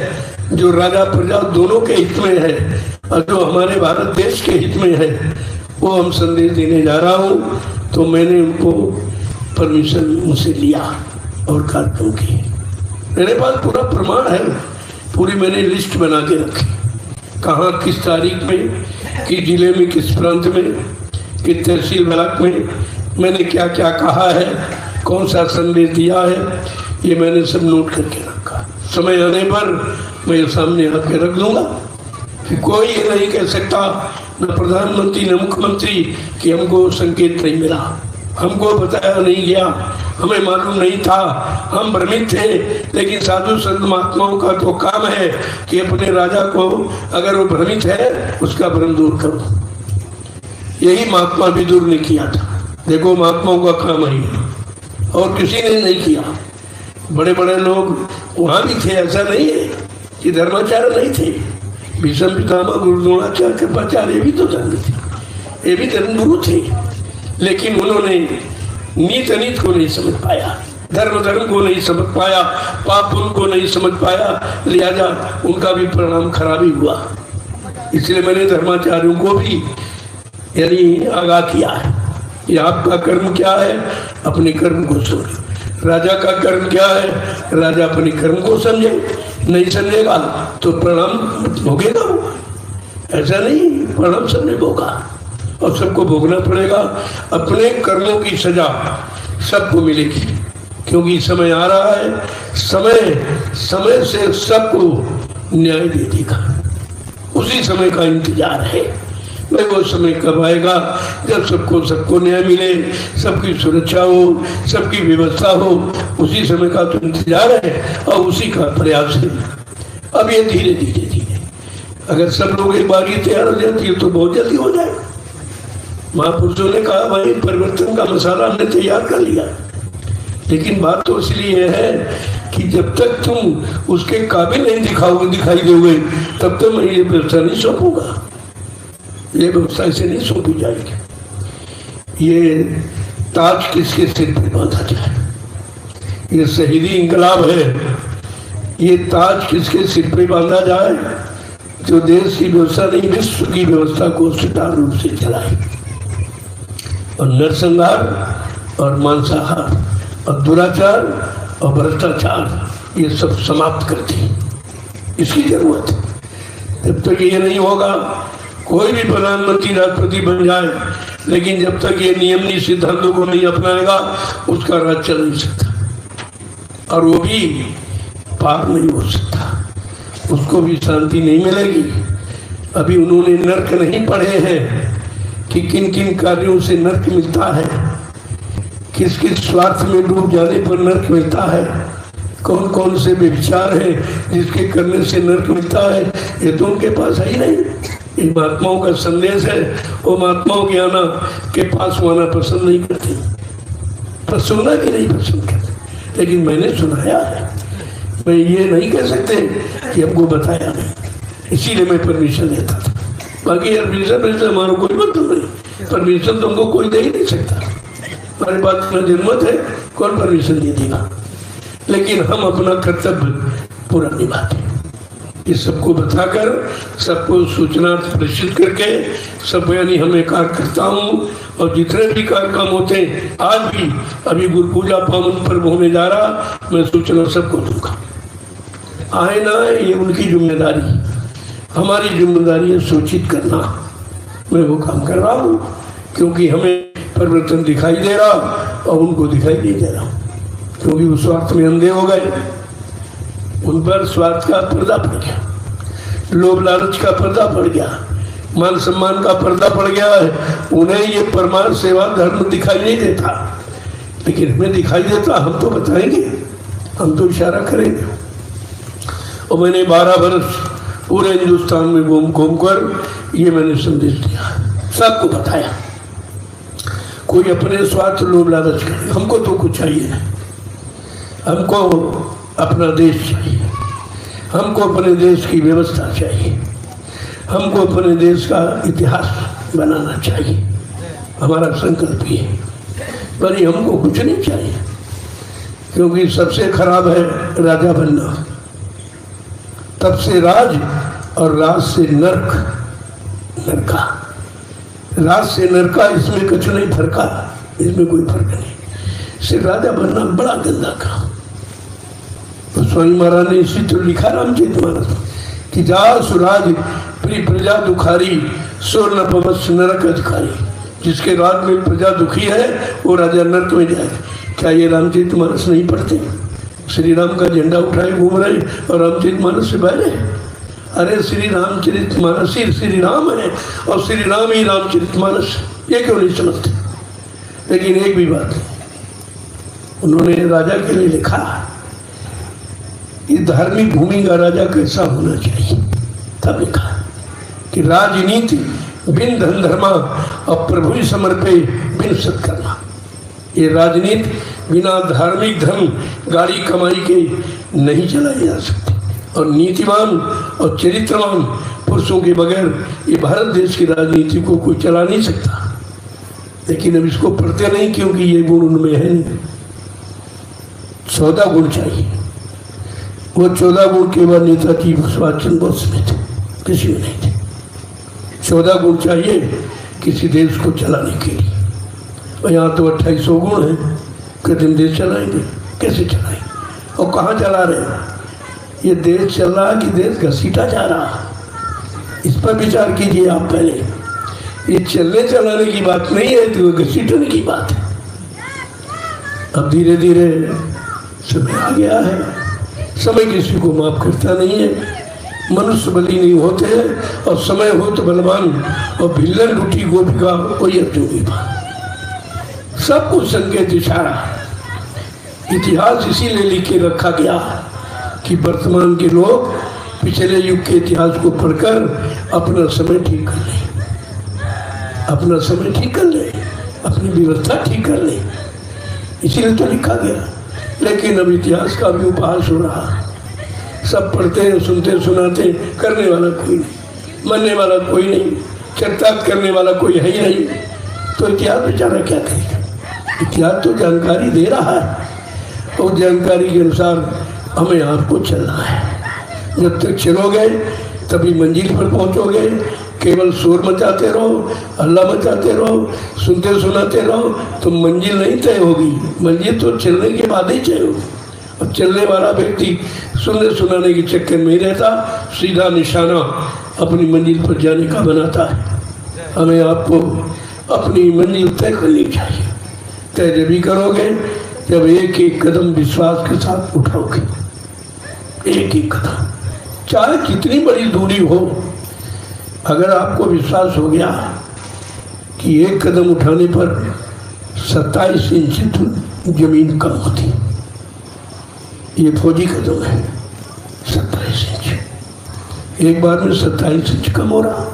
जो राजा प्रजा दोनों के हित में है, और जो हमारे भारत देश के हित में है, वो हम संदेश देने जा रहा हूँ। तो मैंने उनको परमिशन उनसे लिया और कार्यक्रम किए। मेरे पास पूरा प्रमाण है, पूरी मैंने लिस्ट बना के रखी, कहाँ किस तारीख में, किस जिले में, किस प्रांत में, किस तहसील ब्लॉक में मैंने क्या क्या कहा है, कौन सा संदेश दिया है, ये मैंने सब नोट करके रखा। समय आने पर मैं सामने आके रख दूंगा कि कोई ये नहीं कह सकता, न प्रधानमंत्री न मुख्यमंत्री, कि हमको संकेत नहीं मिला, हमको बताया नहीं गया, हमें मालूम नहीं था, हम भ्रमित थे। लेकिन साधु संत महात्माओं का तो काम है कि अपने राजा को, अगर वो भ्रमित है, उसका भ्रम दूर करो। यही महात्मा भी दूर नहीं किया था। देखो महात्माओं का काम है, और किसी ने नहीं किया। बड़े बड़े लोग वहाँ भी थे, ऐसा नहीं है कि धर्माचार्य नहीं थे। भीष्म पितामह गुरु द्रोणाचार्य कृपाचार्य भी तो धर्म थे, ये भी धर्मगुरु थे, लेकिन उन्होंने नीत अनीत को नहीं समझ पाया, धर्म धर्म को नहीं समझ पाया, पाप उनको नहीं समझ पाया, लिहाजा उनका भी परिणाम खराब ही हुआ। इसलिए मैंने धर्माचार्यों को भी यानी आगाह किया है कि आपका कर्म क्या है, अपने कर्म को समझो। राजा का कर्म क्या है, राजा अपने कर्म को समझे, नहीं समझेगा तो परिणाम भोगेगा वो। ऐसा नहीं, परिणाम सबने भोगा और सबको भोगना पड़ेगा। अपने कर्मों की सजा सबको मिलेगी, क्योंकि समय आ रहा है, समय से सबको न्याय दे देगा। उसी समय का इंतजार है। भाई वो समय कब आएगा जब सबको न्याय मिले, सबकी सुरक्षा हो, सबकी व्यवस्था हो, उसी समय का तो इंतजार है और उसी का प्रयास है। अब ये धीरे धीरे अगर सब लोग एक बार ही तैयार हो जाती है तो बहुत जल्दी हो जाएगा। महापुरुषों ने कहा भाई परिवर्तन का मसाला हमने तैयार कर लिया, लेकिन बात तो इसलिए है कि जब तक तुम उसके काबिल नहीं दिखाई दोगे तब तक मैं ये व्यवस्था नहीं सौंपूंगा। ये व्यवस्था ऐसे नहीं सौंपी जाएगी। ये ताज किसके सिर पर बांधा जाए, ये शहीदी इंकलाब है। ये ताज किसके सिर पर बांधा जाए, जो देश की व्यवस्था नहीं विश्व की व्यवस्था को सुचारू रूप से चलाए और नरसंहार और मांसाहार और दुराचार और भ्रष्टाचार ये सब समाप्त करती। इसकी जरूरत है। जब तक ये नहीं होगा कोई भी प्रधानमंत्री राष्ट्रपति बन जाए, लेकिन जब तक ये नियम सिद्धांतों को नहीं अपनाएगा उसका राज चल नहीं सकता, और वो भी पार नहीं हो सकता, उसको भी शांति नहीं मिलेगी। अभी उन्होंने नर्क नहीं पढ़े हैं कि किन किन कार्यों से नर्क मिलता है, किस किस स्वार्थ में डूब जाने पर नर्क मिलता है, कौन कौन से विचार हैं जिसके करने से नर्क मिलता है, ये तो उनके पास है ही नहीं। इन महात्माओं का संदेश है, वो महात्माओं के आना के पास आना पसंद नहीं करते, पर सुनना भी नहीं पसंद करते, लेकिन मैंने सुनाया है। मैं ये नहीं कह सकते कि हमको बताया नहीं, इसीलिए मैं परमिशन लेता था। बाकी यार परमिशन हमारा कोई मतलब नहीं, परमिशन तुमको कोई दे ही नहीं सकता, हमारे पास इतना जनमत है, कौन परमिशन दे देगा। लेकिन हम अपना कर्तव्य पूरा निभाते, इस सबको बताकर, सबको सूचना प्रेषित करके, सब यानी हमें कार्य करता हूँ। और जितने भी कार्यक्रम होते हैं, आज भी अभी गुरु पूजा पावन पर्व होने जा रहा, मैं सूचना सबको दूंगा। आए ना आए ये उनकी जिम्मेदारी, हमारी जिम्मेदारी है सूचित करना। मैं वो काम कर रहा हूँ, क्योंकि हमें परिवर्तन दिखाई दे रहा और उनको दिखाई नहीं दे रहा, क्योंकि उस स्वार्थ में अंधे हो गए। उन पर स्वार्थ का पर्दा पड़ गया, लोभ लालच का पर्दा पड़ गया, मान सम्मान का पर्दा पड़ गया है। उन्हें ये परमार्थ सेवा धर्म दिखाई नहीं देता, लेकिन हमें दिखाई देता, हम तो बताएंगे, हम तो इशारा करेंगे। और मैंने 12 वर्ष पूरे हिंदुस्तान में घूम घूम कर ये मैंने संदेश दिया, सबको बताया। कोई अपने स्वार्थ लोभ लालच करे, हमको तो कुछ चाहिए नहीं, हमको अपना देश चाहिए, हमको अपने देश की व्यवस्था चाहिए, हमको अपने देश का इतिहास बनाना चाहिए, हमारा संकल्प ये है। पर ये हमको कुछ नहीं चाहिए, क्योंकि सबसे खराब है राजा बनना, तब से राज और राज से नरक, नरका, राज से नरका, इसमें कुछ नहीं फर्का, इसमें कोई फर्क नहीं। सिर्फ राजा बनना बड़ा गंदा काम। तो स्वामी महाराज ने इसी तो लिखा रामचरितमानस कि जा सुराज प्रिय प्रजा दुखारी, सो न पवस नरक अधिकारी। जिसके राज में प्रजा दुखी है वो राजा नरक में जाए। क्या ये रामचरितमानस नहीं पढ़ते? श्री राम का झंडा उठाए घूम रहे और रामचरितमानस से बह रहे। अरे श्री रामचरितमानस ही श्री राम है और श्री राम ही रामचरितमानस, ये क्यों नहीं समझते? लेकिन एक भी बात उन्होंने राजा के लिए लिखा, ये धार्मिक भूमि का राजा कैसा होना चाहिए, तब लिखा कि राजनीति बिन धन धर्मा और प्रभु समर्पे बिन सत्कर्मा। ये राजनीति बिना धार्मिक धन गाड़ी कमाई के नहीं चलाई जा सकती, और नीतिवान और चरित्रवान पुरुषों के बगैर ये भारत देश की राजनीति को कोई चला नहीं सकता। लेकिन अब इसको पढ़ते नहीं, क्योंकि ये गुण उनमें है नहीं। 14 गुण चाहिए, वो 14 गुण केवल नेताजी सुभाष चंद्र बोस में थे, किसी में नहीं थे। 14 गुण चाहिए किसी देश को चलाने के लिए, और यहाँ तो 2800 गुण हैं। कितने देश चलाएंगे, कैसे चलाएंगे, और कहाँ चला रहे हैं? ये देश चल रहा कि देश घसीटा जा रहा, इस पर विचार कीजिए आप पहले। ये चलने चलाने की बात नहीं है, तो घसीटने की बात है। अब धीरे धीरे समय आ गया है, समय किसी को माफ करता नहीं है, मनुष्य बली नहीं होते हैं, और समय हो तो बलवान, और भिल्लन रूठी गोपिका कोई अर्जुन बात। सब कुछ संकेत इशारा, इतिहास इसीलिए लिख के रखा गया कि वर्तमान के लोग पिछले युग के इतिहास को पढ़कर अपना समय ठीक कर लें, अपना समय ठीक कर लें, अपनी व्यवस्था ठीक कर लें, इसीलिए तो लिखा गया। लेकिन अब इतिहास का भी उपहास हो रहा, सब पढ़ते हैं, सुनते सुनाते, करने वाला कोई नहीं, मानने वाला कोई नहीं, चर्चा करने वाला कोई है ही नहीं। तो इतिहास बेचारा क्या करेगा? इतिहास तो जानकारी दे रहा है, और जानकारी के अनुसार हमें आपको चलना है। जब तक चलोगे तभी मंजिल पर पहुंचोगे। केवल शोर मचाते रहो, हल्ला मचाते रहो, सुनते सुनाते रहो तो मंजिल नहीं तय होगी। मंजिल तो चलने के बाद ही तय होगी। और चलने वाला व्यक्ति सुनने सुनाने के चक्कर में ही रहता, सीधा निशाना अपनी मंजिल पर जाने का बनाता है। हमें आपको अपनी मंजिल तय करनी चाहिए। तय जब भी करोगे जब एक एक कदम विश्वास के साथ उठाओगे। एक एक कदम, चाहे कितनी बड़ी दूरी हो, अगर आपको विश्वास हो गया कि एक कदम उठाने पर 27 इंच जमीन कम होती, ये फौजी कदम है 27 इंच, एक बार में 27 इंच कम हो रहा,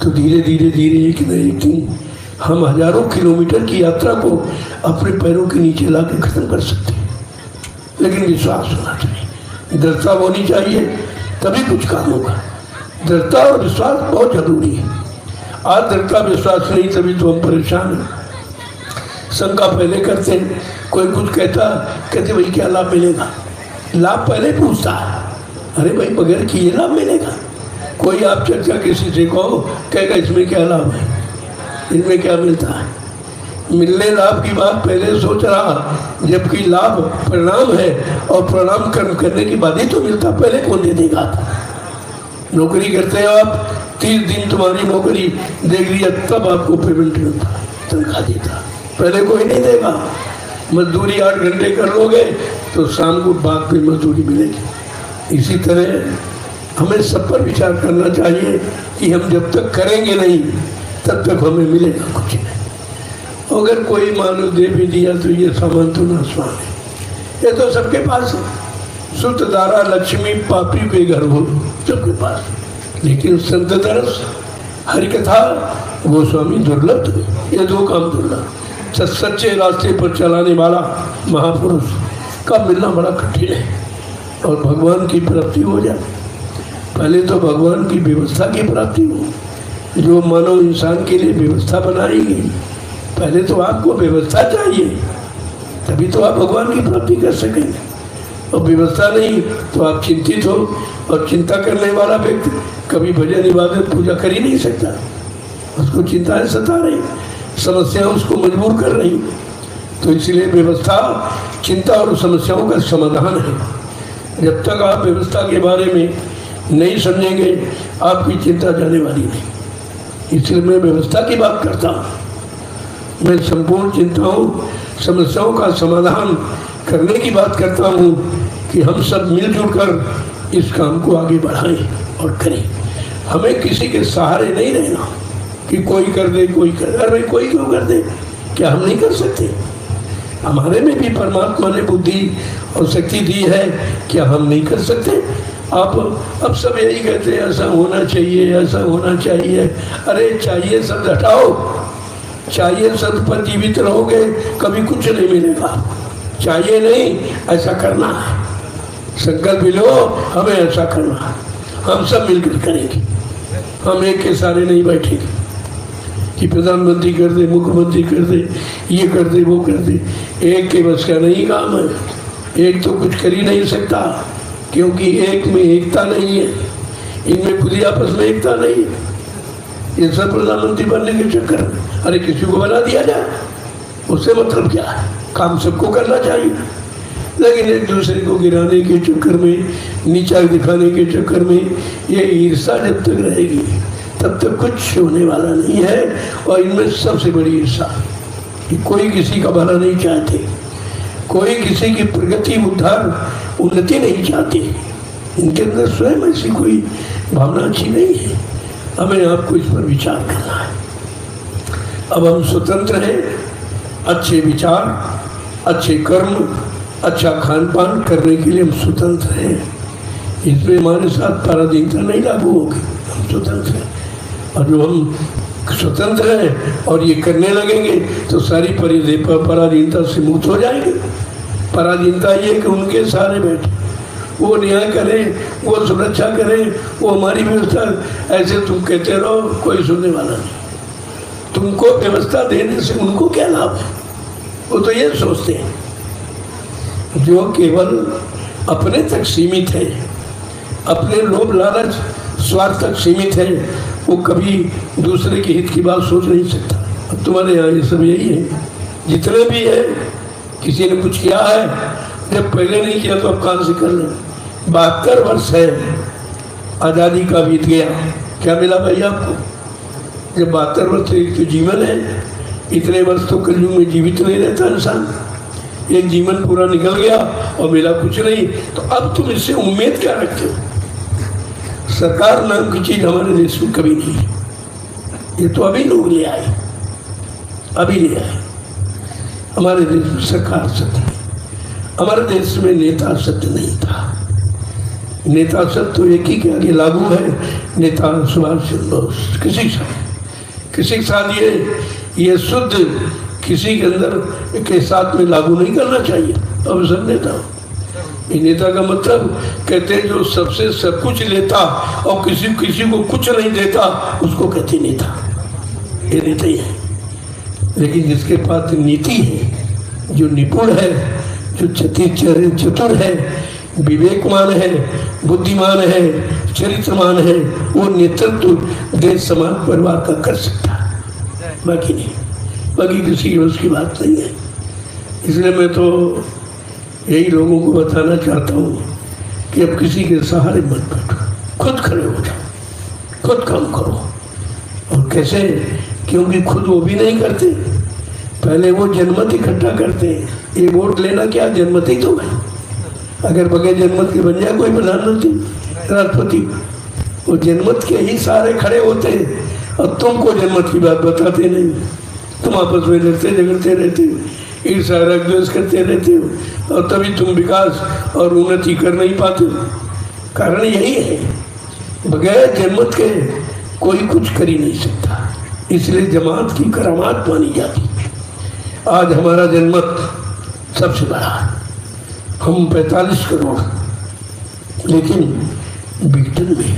तो धीरे धीरे धीरे एक न एक दिन हम हजारों किलोमीटर की यात्रा को अपने पैरों के नीचे ला के खत्म कर सकते हैं। लेकिन विश्वास होना चाहिए, दृढ़ता होनी चाहिए, तभी कुछ काम होगा। दृढ़ता और विश्वास बहुत जरूरी है। आज दृढ़ता विश्वास नहीं, तभी तो हम परेशान हैं। शंका पहले करते हैं, कोई कुछ कहते भाई क्या लाभ मिलेगा, लाभ पहले पूछता है, अरे भाई बगैर किए लाभ मिलेगा। कोई आप चर्चा किसी से कहो, कहेगा इसमें क्या लाभ है, इसमें क्या मिलता है। मिलने लाभ की बात पहले सोच रहा, जबकि लाभ परिणाम है, और परिणाम कर्म करने के बाद ही तो मिलता, पहले कौन दे देगा। नौकरी करते हो आप, 30 दिन तुम्हारी नौकरी देख लिया, तब आपको पेमेंट मिलता, तनख्वाह देता, पहले कोई नहीं देगा। मजदूरी 8 घंटे कर लोगे तो शाम को बाद में मजदूरी मिलेगी। इसी तरह हमें सब पर विचार करना चाहिए कि हम जब तक करेंगे नहीं तब तक हमें मिलेगा कुछ नहीं। अगर कोई मानो दे भी दिया तो ये सामान तो नासवान है, ये तो सबके पास है। सुत दारा लक्ष्मी पापी के घर हो, सबके पास। लेकिन संत दरस हरिकथा गोस्वामी दुर्लभ, ये 2 काम दुर्लभ। सच्चे रास्ते पर चलाने वाला महापुरुष का मिलना बड़ा कठिन है, और भगवान की प्राप्ति हो जाए। पहले तो भगवान की व्यवस्था की प्राप्ति हो, जो मानव इंसान के लिए व्यवस्था बनाई गई। पहले तो आपको व्यवस्था चाहिए, तभी तो आप भगवान की प्राप्ति कर सकेंगे। और व्यवस्था नहीं तो आप चिंतित हो, और चिंता करने वाला व्यक्ति कभी भजन इबादत पूजा कर ही नहीं सकता। उसको चिंताएं सता रही, समस्याएं उसको मजबूर कर रही। तो इसलिए व्यवस्था चिंता और समस्याओं का समाधान है। जब तक आप व्यवस्था के बारे में नहीं समझेंगे, आपकी चिंता जाने वाली नहीं। इसलिए मैं व्यवस्था की बात करता हूँ। मैं संपूर्ण चिंताओं समस्याओं का समाधान करने की बात करता हूँ कि हम सब मिलजुल कर इस काम को आगे बढ़ाएं और करें। हमें किसी के सहारे नहीं रहना कि कोई कर दे, कोई कर दे। अरे कोई क्यों कर दे, क्या हम नहीं कर सकते? हमारे में भी परमात्मा ने बुद्धि और शक्ति दी है, क्या हम नहीं कर सकते? आप अब सब यही कहते हैं ऐसा होना चाहिए, ऐसा होना चाहिए। अरे चाहिए शब्द हटाओ, चाहिए शब्द पर जीवित रहोगे कभी कुछ नहीं मिलेगा। चाहिए नहीं, ऐसा करना है। संकल्प लो, हमें ऐसा करना है, हम सब मिलकर करेंगे। हम एक के सारे नहीं बैठेंगे कि प्रधानमंत्री कर दे, मुख्यमंत्री कर दे, ये कर दे, वो कर दे। एक के बस का नहीं काम है। एक तो कुछ कर ही नहीं सकता, क्योंकि एक में एकता नहीं है, इनमें खुद ही आपस में एकता नहीं है। ये सब प्रधानमंत्री बनने के चक्कर में, अरे किसी को बना दिया जाए, उससे मतलब क्या है? काम सबको करना चाहिए, लेकिन एक दूसरे को गिराने के चक्कर में, नीचा दिखाने के चक्कर में, ये ईर्ष्या जब तक रहेगी तब तक कुछ होने वाला नहीं है। और इनमें सबसे बड़ी ईर्ष्या कि कोई किसी का भला नहीं चाहते, कोई किसी की प्रगति, उद्धार, उन्नति नहीं चाहते। इनके अंदर स्वयं ऐसी कोई भावना अच्छी नहीं है। हमें आपको इस पर विचार करना है। अब हम स्वतंत्र हैं, अच्छे विचार, अच्छे कर्म, अच्छा खान पान करने के लिए हम स्वतंत्र हैं। इसमें हमारे साथ पराधीनता नहीं लागू होगी, हम स्वतंत्र हैं। और जो हम स्वतंत्र हैं और ये करने लगेंगे तो सारी पराधीनता से मुक्त हो जाएंगे। पराधीनता ये कि उनके सहारे बैठे, वो न्याय करें, वो सुरक्षा करें, वो हमारी व्यवस्था। ऐसे तुम कहते रहो, कोई सुनने वाला नहीं। तुमको व्यवस्था देने से उनको क्या लाभ है? वो तो ये सोचते हैं जो केवल अपने तक सीमित है, अपने लोभ लालच स्वार्थ तक सीमित है, वो कभी दूसरे के हित की बात सोच नहीं सकता। अब तुम्हारे यहाँ ये सब यही है, जितने भी है, किसी ने कुछ किया है, जब पहले नहीं किया तो अब कहाँ से कर लें? 72 वर्ष है, आज़ादी का बीत गया, क्या मिला भाई आपको? जब 72 वर्ष एक तो जीवन है, इतने वर्ष तो कलयुग में जीवित नहीं रहता इंसान, एक जीवन पूरा निकल गया और मिला कुछ नहीं, तो अब तुम इससे उम्मीद क्या रखते हो? सरकार नाम की चीज हमारे देश में कभी नहीं है, ये तो अभी लोग ले आए, अभी ले आए। हमारे देश में सरकार सत्य नहीं, हमारे देश में नेता सत्य नहीं था। नेता सत्य तो एक ही के आगे लागू है, नेता सुभाष चंद्र बोस। किसी के साथ ये शुद्ध किसी के अंदर के साथ में लागू नहीं करना चाहिए। अब सब नेता, ये नेता का मतलब कहते हैं जो सबसे सब कुछ लेता और किसी को कुछ नहीं देता, उसको कहते नेता। ये नेता ही है। लेकिन जिसके पास नीति है, जो निपुण है, जो चतुर है, विवेकवान है, बुद्धिमान है, चरित्रवान है, वो नेतृत्व देश समाज परिवार का कर सकता है, बाकी नहीं, बाकी किसी की उसकी बात नहीं है। इसलिए मैं तो यही लोगों को बताना चाहता हूँ कि अब किसी के सहारे मत बैठो, खुद खड़े हो जाओ, खुद काम करो। और कैसे? क्योंकि खुद वो भी नहीं करते, पहले वो जनमत इकट्ठा करते हैं। ये वोट लेना क्या, जनमत ही तो है। अगर बगैर जनमत के बन जाए कोई प्रधानमंत्री, राष्ट्रपति, वो जनमत के ही सारे खड़े होते हैं और तुमको जनमत की बात बताते नहीं। तुम आपस में लड़ते झगड़ते रहते हो, ईर्ष्या द्वेष करते रहते हो, और तभी तुम विकास और उन्नति कर नहीं पाते हो। कारण यही है, बगैर जनमत के कोई कुछ कर ही नहीं सकता। इसलिए जमात की करामात मानी जाती। आज हमारा जनमत सबसे बड़ा है, हम 45 करोड़, लेकिन ब्रिटेन में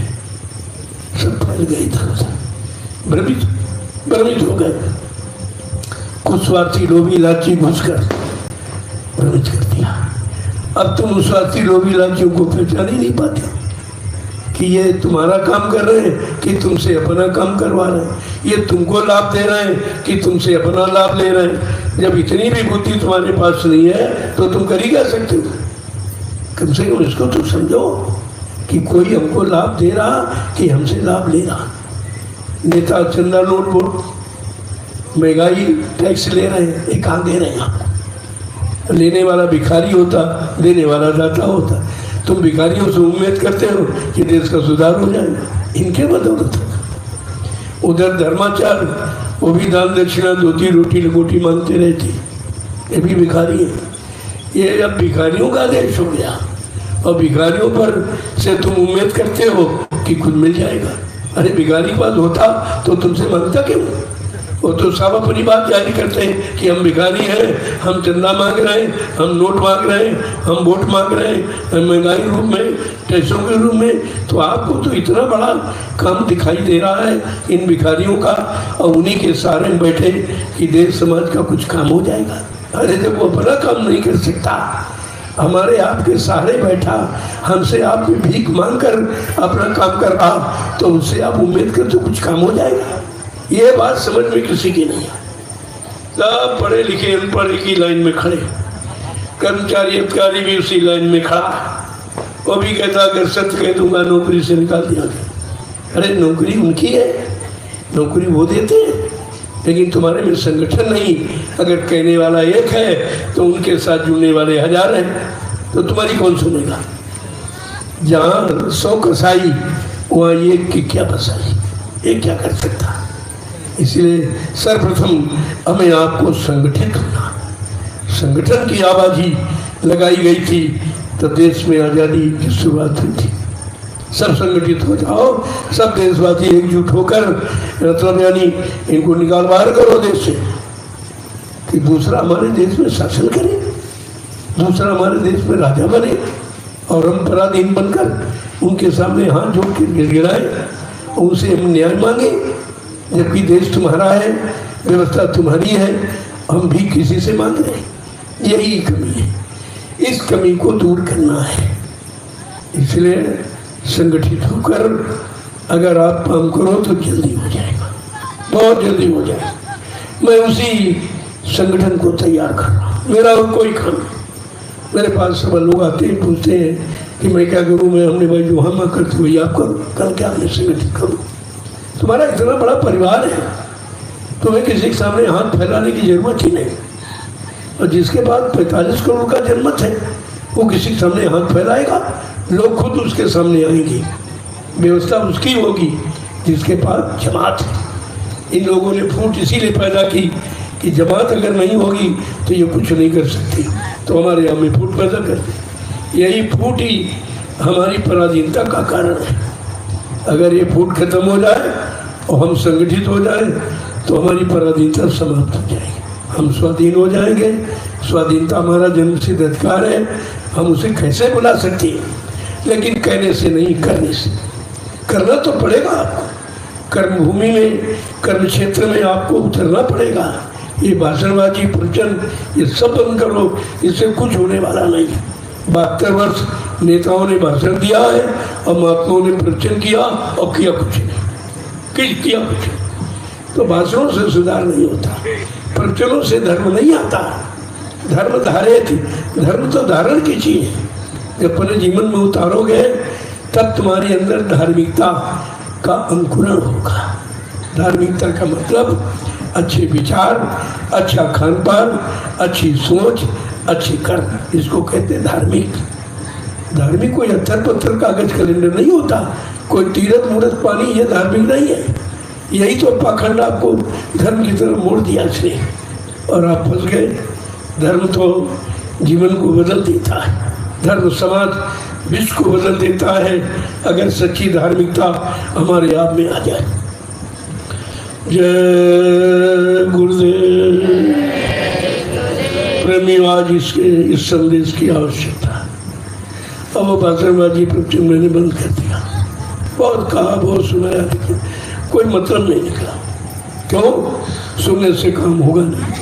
सब फैल गए इधर उधर, भ्रमित हो गए। कुछ स्वार्थी लोभी लालची घुसकर भ्रमित कर दिया। अब तुम उस स्वार्थी लोभी लालचियों को पहचान ही नहीं पाते कि ये तुम्हारा काम कर रहे हैं कि तुमसे अपना काम करवा रहे हैं, ये तुमको लाभ दे रहे हैं कि तुमसे अपना लाभ ले रहे हैं। जब इतनी भी बुद्धि तुम्हारे पास नहीं है तो तुम कर ही क्या सकते हो? कम से कम इसको तो समझो कि कोई हमको लाभ दे रहा कि हमसे लाभ ले रहा। नेता चंदा नोट वोट महंगाई टैक्स ले रहे हैं, ये कहाँ दे रहे हैं आपको? लेने वाला भिखारी होता, देने वाला दाता होता। तुम भिखारियों से उम्मीद करते हो कि देश का सुधार हो जाएगा, इनके बदौलत। उधर धर्माचार, वो भी दान दक्षिणा, धोती रोटी लंगोटी मांगते रहते, ये भी भिखारी है। ये अब भिखारियों का देश हो गया और भिखारियों पर से तुम उम्मीद करते हो कि खुद मिल जाएगा। अरे भिखारी के पास होता तो तुमसे मांगता क्यों? वो तो सब अपनी बात जारी करते हैं कि हम भिखारी हैं, हम चंदा मांग रहे हैं, हम नोट मांग रहे हैं, हम वोट मांग रहे हैं, हम महंगाई रूप में, टैक्सों के रूप में। तो आपको तो इतना बड़ा काम दिखाई दे रहा है इन भिखारियों का, और उन्हीं के सहारे में बैठे कि देश समाज का कुछ काम हो जाएगा। अरे जब वो अपना काम नहीं कर सकता, हमारे आपके सहारे बैठा, हमसे आप भीख मांग कर अपना काम कर रहा, तो उससे आप उम्मीद कर तो कुछ काम हो जाएगा। ये बात समझ में किसी की नहीं है। सब पढ़े लिखे अनपढ़ की लाइन में खड़े, कर्मचारी अधिकारी भी उसी लाइन में खड़ा, वो भी कहता अगर सत्य कह दूंगा नौकरी से निकाल दिया गया। अरे नौकरी उनकी है, नौकरी वो देते हैं, लेकिन तुम्हारे में संगठन नहीं। अगर कहने वाला एक है तो उनके साथ जुड़ने वाले 1000 हैं, तो तुम्हारी कौन सुनेगा? जहाँ 100 कसाई वहाँ ये कि क्या बसाई, ये क्या कर सकता? इसलिए सर्वप्रथम हमें आपको संगठित करना। संगठन की आवाज़ी लगाई गई थी तो देश में आज़ादी की शुरुआत हुई थी। सब संगठित हो जाओ, सब देशवासी एकजुट होकर, मतलब यानी इनको निकाल बाहर करो देश से, कि दूसरा हमारे देश में शासन करे, दूसरा हमारे देश में राजा बने, और हम पराधीन बनकर उनके सामने हाथ जोड़ के गिड़गिड़ाए, उनसे हम न्याय मांगे। जबकि देश तुम्हारा है, व्यवस्था तुम्हारी है, हम भी किसी से मांग रहे हैं। यही कमी है, इस कमी को दूर करना है। इसलिए संगठित होकर अगर आप काम करो तो जल्दी हो जाएगा, बहुत जल्दी हो जाएगा। मैं उसी संगठन को तैयार कर रहा हूँ, मेरा और कोई काम नहीं। मेरे पास सब लोग आते हैं, पूछते हैं कि मैं क्या करूँ, मैं हमने भाई जो हम करते वही आप करो, कल क्या मैं संगठित करूँ। तुम्हारा इतना बड़ा परिवार है, तुम्हें किसी के सामने हाथ फैलाने की जरूरत ही नहीं। और जिसके पास 45 करोड़ का जनमत है वो किसी के सामने हाथ फैलाएगा? लोग खुद उसके सामने आएंगे। व्यवस्था उसकी होगी जिसके पास जमात है। इन लोगों ने फूट इसीलिए पैदा की कि जमात अगर नहीं होगी तो ये कुछ नहीं कर सकती, तो हमारे यहाँ में फूट पैदा कर दी। यही फूट ही हमारी पराधीनता का कारण है। अगर ये फूट खत्म हो जाए और हम संगठित हो जाए तो हमारी पराधीनता समाप्त हो जाएगी, हम स्वाधीन हो जाएंगे। स्वाधीनता हमारा जन्मसिद्ध अधिकार है, हम उसे कैसे बुला सकते हैं? लेकिन कहने से नहीं, करने से। करना तो पड़ेगा आपको, कर्म भूमि में, कर्म क्षेत्र में आपको उतरना पड़ेगा। ये भाषणबाजी, प्रवचन, ये सब बंद करो, इससे कुछ होने वाला नहीं। 72 वर्ष नेताओं ने भाषण दिया है और महात्माओं ने प्रवचन किया और किया कुछ नहीं, किया कुछ नहीं। तो भाषणों से सुधार नहीं होता, प्रवचनों से धर्म नहीं आता। धर्म धारे थी, धर्म तो धारण की चीज है। जब अपने जीवन में उतारोगे तब तुम्हारे अंदर धार्मिकता का अंकुरण होगा। धार्मिकता का मतलब अच्छे विचार, अच्छा खान पान, अच्छी सोच, अच्छे कर्म, इसको कहते हैं धार्मिक। धार्मिक कोई अत्तर पत्थर कागज कैलेंडर नहीं होता, कोई तीरथ मूर्त पानी, ये धार्मिक नहीं है। यही तो पाखंड आपको धर्म की तरफ मोड़ दिया इसने और आप फंस गए। धर्म तो जीवन को बदल देता है, धर्म समाज विश्व को बदल देता है अगर सच्ची धार्मिकता हमारे आप में आ जाए। जय गुरुदेव। प्रेमी, आज इस संदेश की आवश्यकता। अब वो भाषणबाजी प्रवचन मैंने बंद कर दिया। बहुत कहा, बहुत सुनाया, लेकिन कोई मतलब नहीं निकला। क्यों? सुनने से काम होगा नहीं,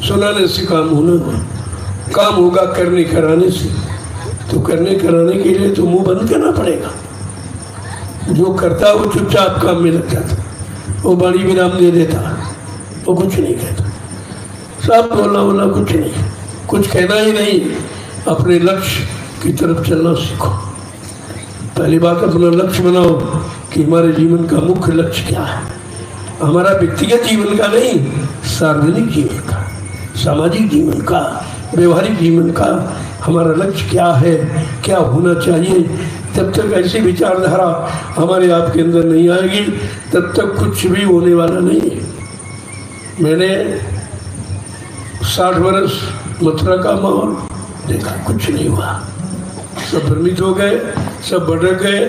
सुनाने से काम होना नहीं। काम होगा करने कराने से। तो करने कराने के लिए तो मुंह बंद करना पड़ेगा। जो करता वो चुपचाप काम में लग जाता, वो बाणी विराम दे देता, वो कुछ नहीं कहता। सब बोला कुछ नहीं, कुछ कहना ही नहीं। अपने लक्ष्य की तरफ चलना सीखो। पहली बात अपना लक्ष्य बनाओ कि हमारे जीवन का मुख्य लक्ष्य क्या है। हमारा व्यक्तिगत जीवन का नहीं, सार्वजनिक जीवन का, सामाजिक जीवन का, व्यवहारिक जीवन का हमारा लक्ष्य क्या है, क्या होना चाहिए। जब तक ऐसी विचारधारा हमारे आपके अंदर नहीं आएगी तब तक कुछ भी होने वाला नहीं है। मैंने 60 वर्ष मथुरा का माहौल देखा, कुछ नहीं हुआ। सब भ्रमित हो गए, सब भटक गए,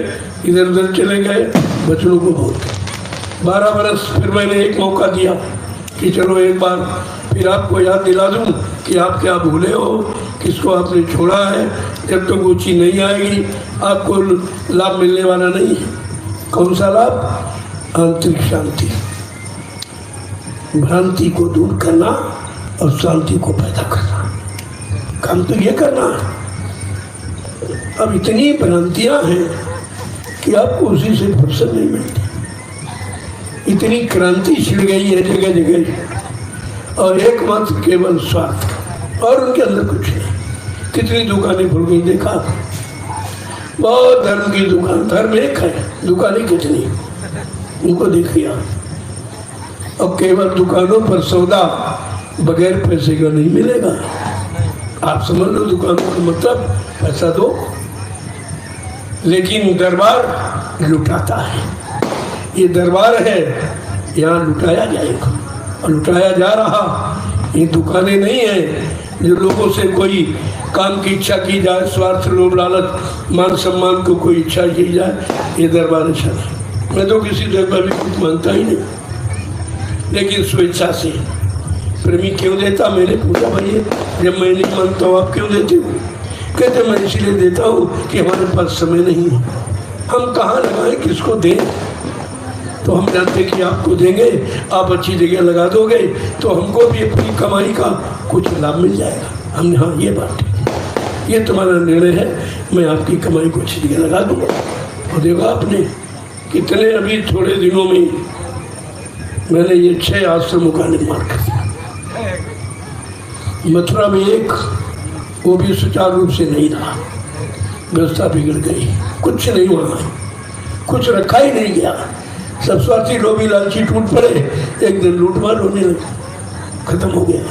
इधर उधर चले गए, बचनों को भूल गए। 12 वर्ष फिर मैंने एक मौका दिया कि चलो एक बार फिर आपको याद दिला दूं कि आप क्या भूले हो, किसको आपने छोड़ा है। जब तक वो चीज़ नहीं आएगी आपको लाभ मिलने वाला नहीं है। कौन सा लाभ? आंतरिक शांति, भ्रांति को दूर करना और शांति को पैदा करना। काम तो ये करना है। अब इतनी भ्रांतियां हैं कि आपको उसी से फुर्सत नहीं मिलती। इतनी क्रांति छिड़ गई है जगह जगह, और एकमात्र केवल स्वार्थ, और उनके अंदर कुछ नहीं। कितनी दुकानें खुल गई देखा, बहुत धर्म की दुकान, धर्म एक है, दुकानें कितनी, उनको देखिए। अब केवल दुकानों पर सौदा बगैर पैसे का नहीं मिलेगा। आप समझ लो दुकानों का मतलब पैसा दो, लेकिन दरबार लुटाता है। ये दरबार है, यहाँ लुटाया जाएगा और लुटाया जा रहा। ये दुकानें नहीं है जो लोगों से कोई काम की इच्छा की जाए, स्वार्थ, लोभ, लालच, मान सम्मान को कोई इच्छा की जाए। ये दरबार अच्छा नहीं। मैं तो किसी दरबार में कुछ मांगता ही नहीं, लेकिन स्वेच्छा से। प्रेमी क्यों देता? मैंने पूछा, भाई जब मैं नहीं मांगता हूँ आप क्यों देते हो? कहते मैं इसलिए देता हूँ कि हमारे पास समय नहीं है। हम कहाँ लगाएं, किसको दें? तो हम जानते कि आपको देंगे, आप अच्छी जगह लगा दोगे तो हमको भी अपनी कमाई का कुछ लाभ मिल जाएगा। हमने हाँ ये बात ठीक है, ये तुम्हारा निर्णय है, मैं आपकी कमाई को अच्छी जगह लगा दूँगा। और देखा आपने कितने अभी थोड़े दिनों में मैंने ये 6 आश्रमों का निर्माण कर दिया। मथुरा में एक, वो भी सुचारू रूप से नहीं रहा। व्यवस्था बिगड़ गई, कुछ नहीं हुआ, कुछ रखा ही नहीं गया। सब स्वार्थी लोभी लालची टूट पड़े, एक दिन लूटमार होने लगे, खत्म हो गया।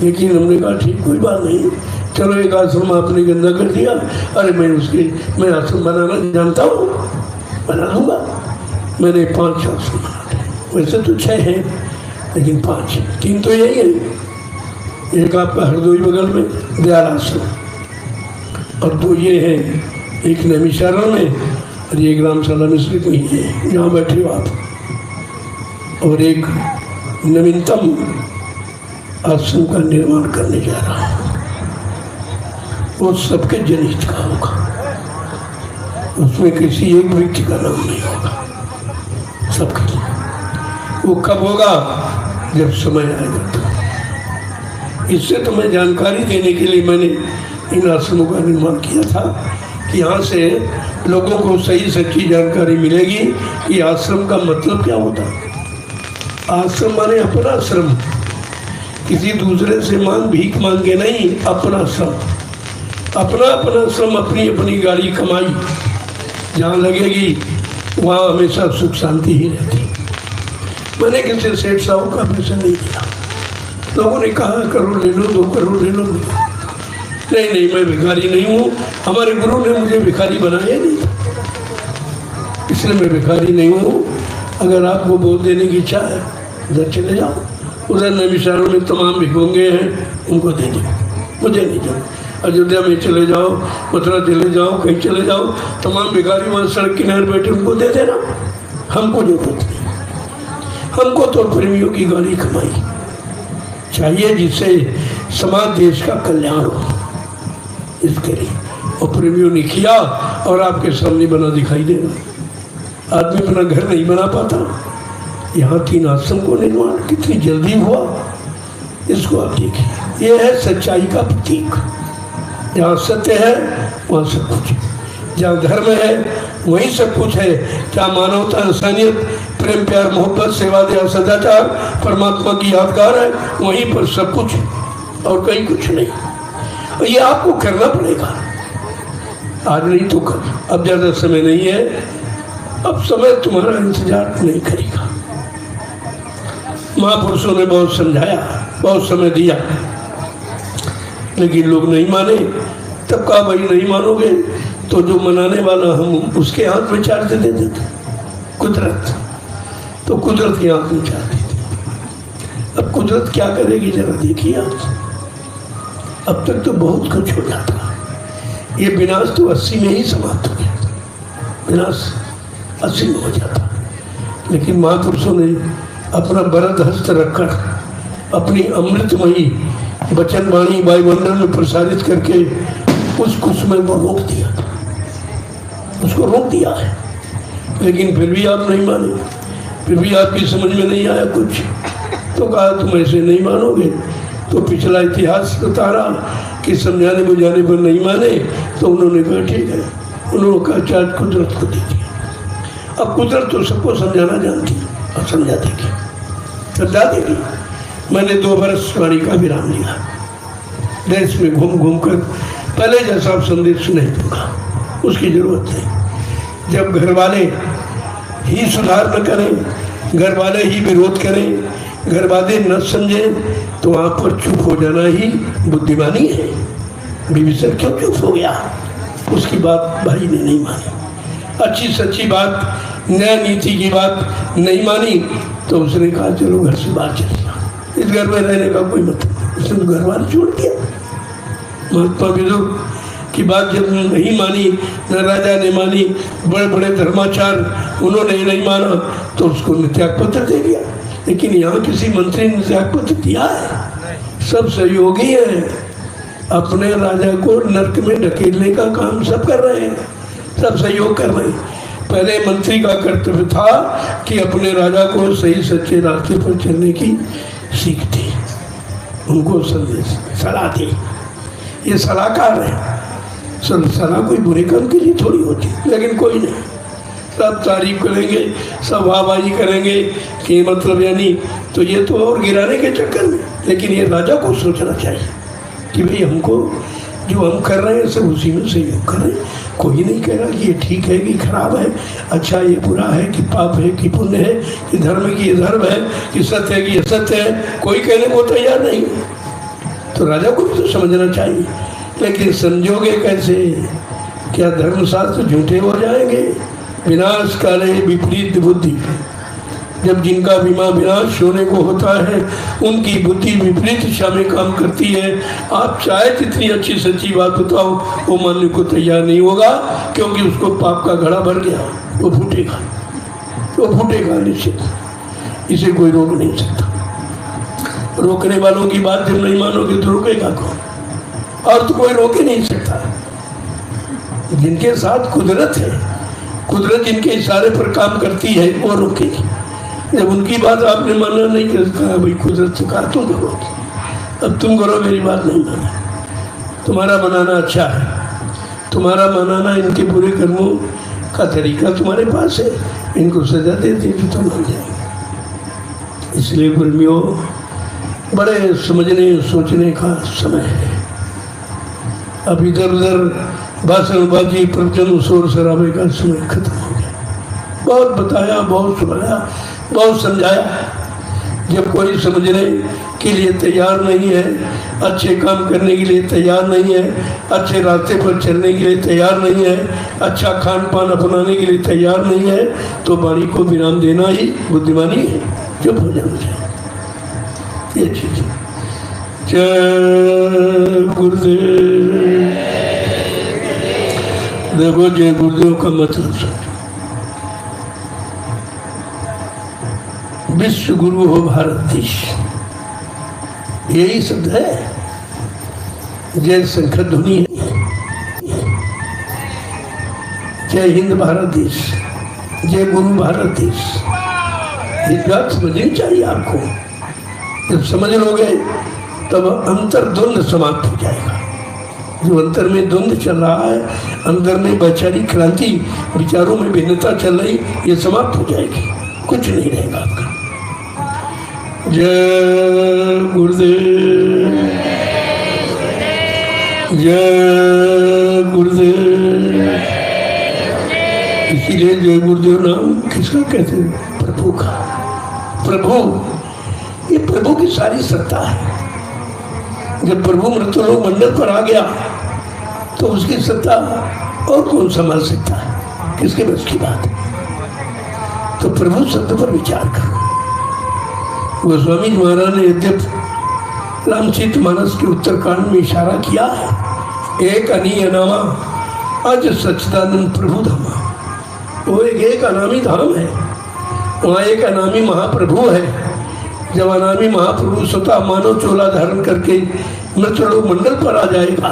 लेकिन हमने कहा ठीक कोई बात नहीं, चलो एक आश्रम आपने गंदा कर दिया, अरे मैं आश्रम बनाना जानता हूँ, बना दूंगा। मैंने 5 आश्रम बना दिए, वैसे तो 6 हैं लेकिन 5, 3 तो यही है। एक आपका हरदोई बगल में दयाल आश्रम, और 2 ये हैं, एक नैमिषारण्य में और ये ग्रामशाला मिश्री को ही है, यहाँ बैठे हो आप, और एक नवीनतम आश्रम का निर्माण करने जा रहा हूँ। वो सबके जनहित का होगा, उसमें किसी एक व्यक्ति का नाम नहीं होगा, सबके लिए। वो कब होगा? जब समय आएगा तो। इससे तो मैं जानकारी देने के लिए मैंने इन आश्रमों का निर्माण किया था कि यहाँ से लोगों को सही सच्ची जानकारी मिलेगी कि आश्रम का मतलब क्या होता है। आश्रम माने अपना श्रम, किसी दूसरे से भीख मांग के नहीं, अपना श्रम, अपना श्रम, अपनी अपनी गाड़ी कमाई जहाँ लगेगी वहाँ हमेशा सुख शांति ही रहती। मैंने किसी सेठ साहब का पैसा नहीं दिया, लोगों ने कहा करोड़ ले लो, 2 करोड़ ले लो, नहीं मैं भिखारी नहीं हूँ, हमारे गुरु ने मुझे भिखारी बनाया नहीं, इसलिए मैं भिखारी नहीं हूँ। अगर आपको वोट देने की इच्छा है उधर चले जाओ, उधर नैमिषारण्य में तमाम भिखमंगे हैं, उनको दे दो, मुझे नहीं जाओ। अयोध्या में चले जाओ, मथुरा चले जाओ, कहीं चले जाओ, तमाम भिखारी वहाँ सड़क किनारे बैठे, उनको दे देना, हमको जरूरत नहीं। हमको तो प्रेमियों की गाड़ी कमाई चाहिए, जिससे समाज देश का कल्याण हो, इसके लिए। और प्रेमियों ने किया और आपके सामने बना दिखाई दे रहा। आदमी अपना घर नहीं बना पाता, यहाँ 3 आश्रम को निर्माण कितनी जल्दी हुआ, इसको आप देखिए। ये है सच्चाई का प्रतीक। जहाँ सत्य है वहाँ सब कुछ है, जहाँ धर्म है वहीं सब कुछ है। क्या मानवता, इंसानियत, प्रेम, प्यार, मोहब्बत, सेवा, दया, सदाचार, परमात्मा की यादगार है, वहीं पर सब कुछ है और कहीं कुछ नहीं। और ये आपको करना पड़ेगा, आज नहीं तो कल। अब ज़्यादा समय नहीं है, अब समय तुम्हारा इंतजार नहीं करेगा। महापुरुषों ने बहुत समझाया, बहुत समय दिया, लेकिन लोग नहीं माने। तब कहा भाई नहीं मानोगे तो जो मनाने वाला हम उसके हाथ में चार दे देते थे, कुदरत, तो कुदरत के हाथ में चार देते। अब कुदरत क्या करेगी जरा देखिए आप। अब तक तो बहुत कुछ हो जाता, ये विनाश तो 80 में ही समाप्त हो गया, विनाश 80 में हो जाता। लेकिन महापुरुषों ने अपना वरद हस्त रखकर अपनी अमृतमयी वचन वाणी वायुमंडल में प्रसारित करके उस कुछ में वो रोक दिया था, उसको रोक दिया है। लेकिन फिर भी आप नहीं माने, फिर भी आपकी समझ में नहीं आया कुछ, तो कहा तुम ऐसे नहीं मानोगे। तो पिछला इतिहास उतारा कि समझाने बुझाने पर नहीं माने, तो उन्होंने कहा ठीक है, उन्होंने कहा चार्ज कुदरत को दे दिया। अब कुदरत तो सबको समझाना जानती है और समझा देगी, समझा देगी। मैंने 2 बरस वाणी का विराम लिया, देश में घूम घूम कर पहले जैसा संदेश नहीं दूंगा, उसकी जरूरत नहीं। जब घर वाले ही सुधार न करें, घर वाले ही विरोध करें, घर वाले न समझें, तो वहाँ पर चुप हो जाना ही बुद्धिमानी है। विभीषण क्यों चुप हो गया? उसकी बात भाई ने नहीं मानी, अच्छी सच्ची बात, न्याय नीति की बात नहीं मानी, तो उसने कहा चलो घर से बाहर चले जाओ, इस घर में रहने का कोई मतलब। उसने तो घर वाले छोड़ दिया। महात्मा बुजुर्ग की बात जब नहीं मानी, न राजा ने मानी, बड़े बड़े धर्माचार उन्होंने नहीं माना, तो उसको त्याग पत्र दे दिया। लेकिन यहाँ किसी मंत्री ने त्याग पत्र दिया है? सब सहयोगी हैं, अपने राजा को नरक में ढकेलने का काम सब कर रहे हैं, सब सहयोग कर रहे हैं। पहले मंत्री का कर्तव्य था कि अपने राजा को सही सच्चे रास्ते पर चलने की सीख दी, उनको संदेश सलाह दी। ये सलाहकार है, सलाह कोई बुरे काम के लिए थोड़ी होती, लेकिन कोई नहीं, सब तारीफ करेंगे, सब वाहवाही करेंगे कि मतलब यानी, तो ये तो और गिराने के चक्कर में। लेकिन ये राजा को सोचना चाहिए कि भाई हमको जो हम कर रहे हैं सब उसी में सहयोग कर रहे हैं। कोई नहीं कह रहा कि ये ठीक है कि खराब है, अच्छा ये बुरा है कि पाप है कि पुण्य है, कि धर्म है कि ये धर्म है, कि सत्य है कि ये सत्य है, कोई कहने को तैयार नहीं। तो राजा को भी तो समझना चाहिए, लेकिन समझोगे कैसे? क्या धर्मशास्त्र झूठे हो जाएंगे? विनाश काले विपरीत बुद्धि, जब जिनका विनाश होने को होता है उनकी बुद्धि विपरीत दिशा में काम करती है। आप चाहे जितनी अच्छी सच्ची बात बताओ, वो मानने को तैयार नहीं होगा, क्योंकि उसको पाप का घड़ा भर गया, वो फूटेगा निश्चित। इसे कोई रोक नहीं सकता। रोकने वालों की बात जब नहीं मानोगे तो रोकेगा कौन? और तो कोई रोक ही नहीं सकता। जिनके साथ कुदरत है, कुदरत जिनके इशारे पर काम करती है, वो रोकेगी। जब उनकी बात आपने माना नहीं, कहा भाई कुदरत से कहा तुम करो, अब तुम करो, मेरी बात नहीं माना। तुम्हारा मनाना अच्छा है, तुम्हारा मनाना इनके बुरे कर्मों का तरीका तुम्हारे पास है, इनको सजा दे दी तो तुम मान जाएंगे। इसलिए गुरमियों, बड़े समझने सोचने का समय है। अब इधर उधर भाषणबाजी, प्रवचन, शोर शराबे का समय खत्म हो गया। बहुत बताया, बहुत सुनाया, बहुत समझाया। जब कोई समझने के लिए तैयार नहीं है, अच्छे काम करने के लिए तैयार नहीं है, अच्छे रास्ते पर चलने के लिए तैयार नहीं है, अच्छा खान पान अपनाने के लिए तैयार नहीं है, तो वाणी को विराम देना ही बुद्धिमानी है। चुप हो जाना चाहिए। ये चीज जय गुरुदेव। देखो, जय गुरुदेव का मतलब समझो। विश्व गुरु हो भारत देश, यही शब्द है। जय शंख ध्वनि है। जय हिंद भारत देश, जय गुरु भारत देश। ये बात समझनी चाहिए आपको। जब समझ लोगे तब अंतर्द्वंद समाप्त हो जाएगा। जो अंतर में द्वंद चल रहा है, अंदर में वैचारिक क्रांति, विचारों में भिन्नता चल रही, ये समाप्त हो जाएगी। कुछ नहीं रहेगा आपका। जय गुरुदेव, जय गुरुदेव। इसीलिए जय गुरुदेव नाम किसका कहते हैं? प्रभु का। प्रभु, ये प्रभु की सारी सत्ता है। जब प्रभु मृत्युलोक मंडल पर आ गया तो उसकी सत्ता और कौन संभाल सकता है? किसके बस की बात है? तो प्रभु शब्द पर विचार करो। गोस्वामी महाराज ने यद्यप रामचरित मानस के उत्तरकांड में इशारा किया है, एक अनीय नामा अज सच्चिदानंद प्रभु धामा। वो एक अनामी धाम है, वहाँ एक अनामी महाप्रभु है। जब अनामी महाप्रभु स्वतः मानव चोला धारण करके मृत्युलोक मंडल पर आ जाएगा,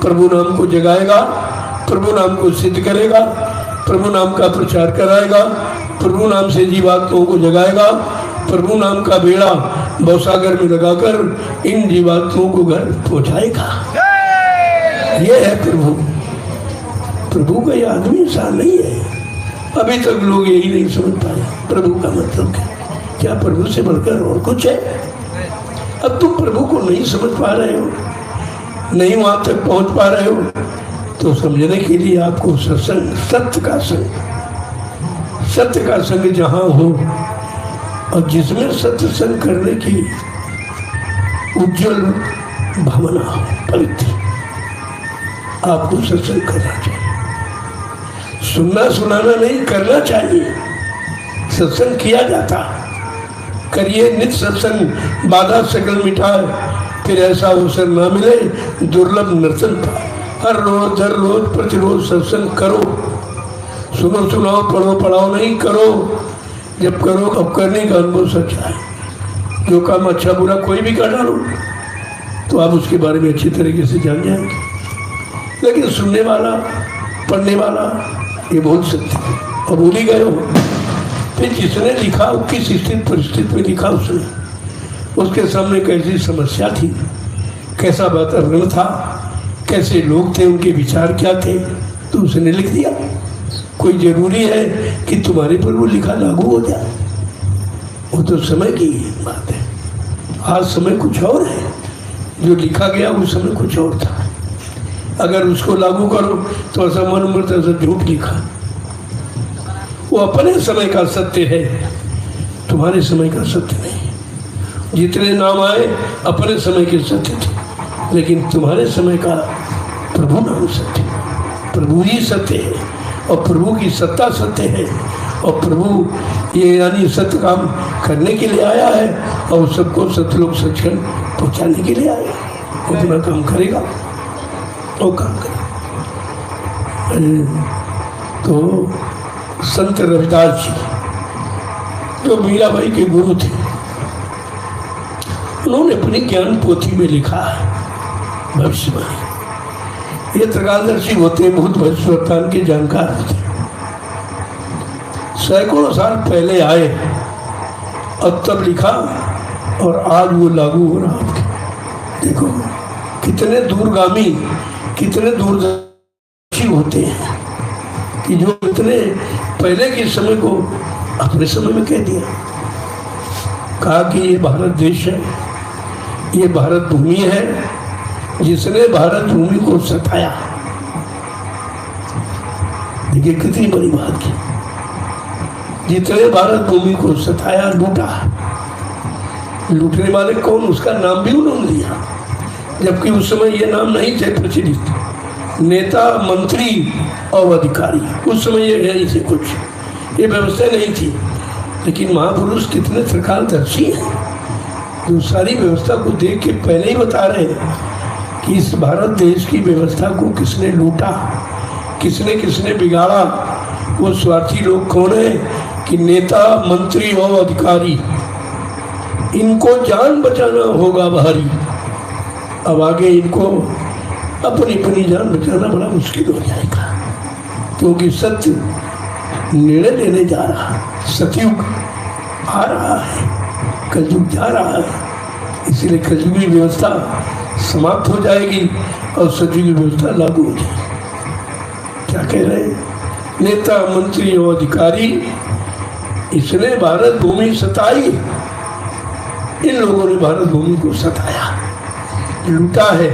प्रभु नाम को जगाएगा, प्रभु नाम को सिद्ध करेगा, प्रभु नाम का प्रचार कराएगा, प्रभु नाम से जीवात्माओं को जगाएगा, प्रभु नाम का बेड़ा भवसागर में लगाकर इन जीवात्माओं को घर पहुंचाएगा। ये है प्रभु। प्रभु का ये आदमी इंसान नहीं है। अभी तक लोग यही नहीं समझ पाए प्रभु का मतलब क्या प्रभु से बढ़कर और कुछ है। अब तुम प्रभु को नहीं समझ पा रहे हो, नहीं वहां तक पहुंच पा रहे हो, तो समझने के लिए आपको सत्संग, सत्य का संग, सत्य का संग जहां हो और जिसमें सत्संग करने की उज्जवल भावना हो, पवित्र, आपको सत्संग करना चाहिए। सुनना सुनाना नहीं, करना चाहिए। सत्संग किया जाता, करिए नित्य सत्संग, बाधा सकल मिटाए, फिर ऐसा अवसर ना मिले दुर्लभ नर्तन पाए। हर रोज प्रतिरोज सत्संग करो, सुनो सुनाओ, पढ़ो पढ़ाओ नहीं, करो। जब करो अब करने का अनुभव सच्चा है। जो काम अच्छा बुरा कोई भी कर डालो तो आप उसके बारे में अच्छी तरीके से जान जाएंगे। लेकिन सुनने वाला, पढ़ने वाला, ये बोल सकते हैं और भूल ही गए हो। फिर जिसने लिखा, किस स्थिति परिस्थिति में लिखा उसने, उसके सामने कैसी समस्या थी, कैसा वातावरण था, कैसे लोग थे, उनके विचार क्या थे, तो उसने लिख दिया। कोई जरूरी है कि तुम्हारे पर वो लिखा लागू हो जाए? वो तो समय की बात है। आज समय कुछ और है, जो लिखा गया उस समय कुछ और था। अगर उसको लागू करो तो ऐसा मन मृत ऐसा झूठ लिखा। वो अपने समय का सत्य है, तुम्हारे समय का सत्य नहीं। जितने नाम आए अपने समय के सत्य थे, लेकिन तुम्हारे समय का प्रभु नाम सत्य, प्रभु ही सत्य है और प्रभु की सत्ता सत्य है। और प्रभु ये यानी सत्य काम करने के लिए आया है और सबको सत्यलोक सचखंड पहुँचाने के लिए आया है। उतना काम करेगा वो काम करेगा। तो संत रविदास जी जो मीराबाई के गुरु थे, उन्होंने अपनी ज्ञान पोथी में लिखा है भविष्यवाणी। ये त्रिकालदर्शी होते हैं, बहुत भविष्यवाणी के जानकार होते हैं। सैकड़ों साल पहले आए और तब लिखा और आज वो लागू हो रहा आपके। देखो कितने दूरगामी, कितने दूरदर्शी होते हैं कि जो इतने पहले के समय को अपने समय में कह दिया। कहा कि ये भारत देश है, ये भारत भूमि है, जिसने भारत भूमि को सताया। देखिए कितनी बड़ी बात की, जितने भारत भूमि को सताया, लूटा। लूटने वाले कौन, उसका नाम भी उन्होंने दिया, जबकि उस समय ये नाम नहीं थे प्रचलित। नेता, मंत्री और अधिकारी, उस समय ये है इसे कुछ, ये व्यवस्था नहीं थी। लेकिन महापुरुष कितने त्रिकालदर्शी हैं, जो सारी व्यवस्था को देख के पहले ही बता रहे हैं कि इस भारत देश की व्यवस्था को किसने लूटा, किसने किसने बिगाड़ा। वो स्वार्थी लोग कौन है कि नेता, मंत्री और अधिकारी, इनको जान बचाना होगा भारी। अब आगे इनको अपनी अपनी जान बचाना बड़ा मुश्किल हो जाएगा, क्योंकि सत्य निर्णय लेने जा रहा है। सतयुग आ रहा है, कलयुग जा रहा है, इसलिए कलयुगी व्यवस्था समाप्त हो जाएगी और सतयुगी व्यवस्था लागू हो जाएगी। क्या कह रहे हैं? नेता, मंत्री और अधिकारी, इसने भारत भूमि सताई। इन लोगों ने भारत भूमि को सताया, लूटा है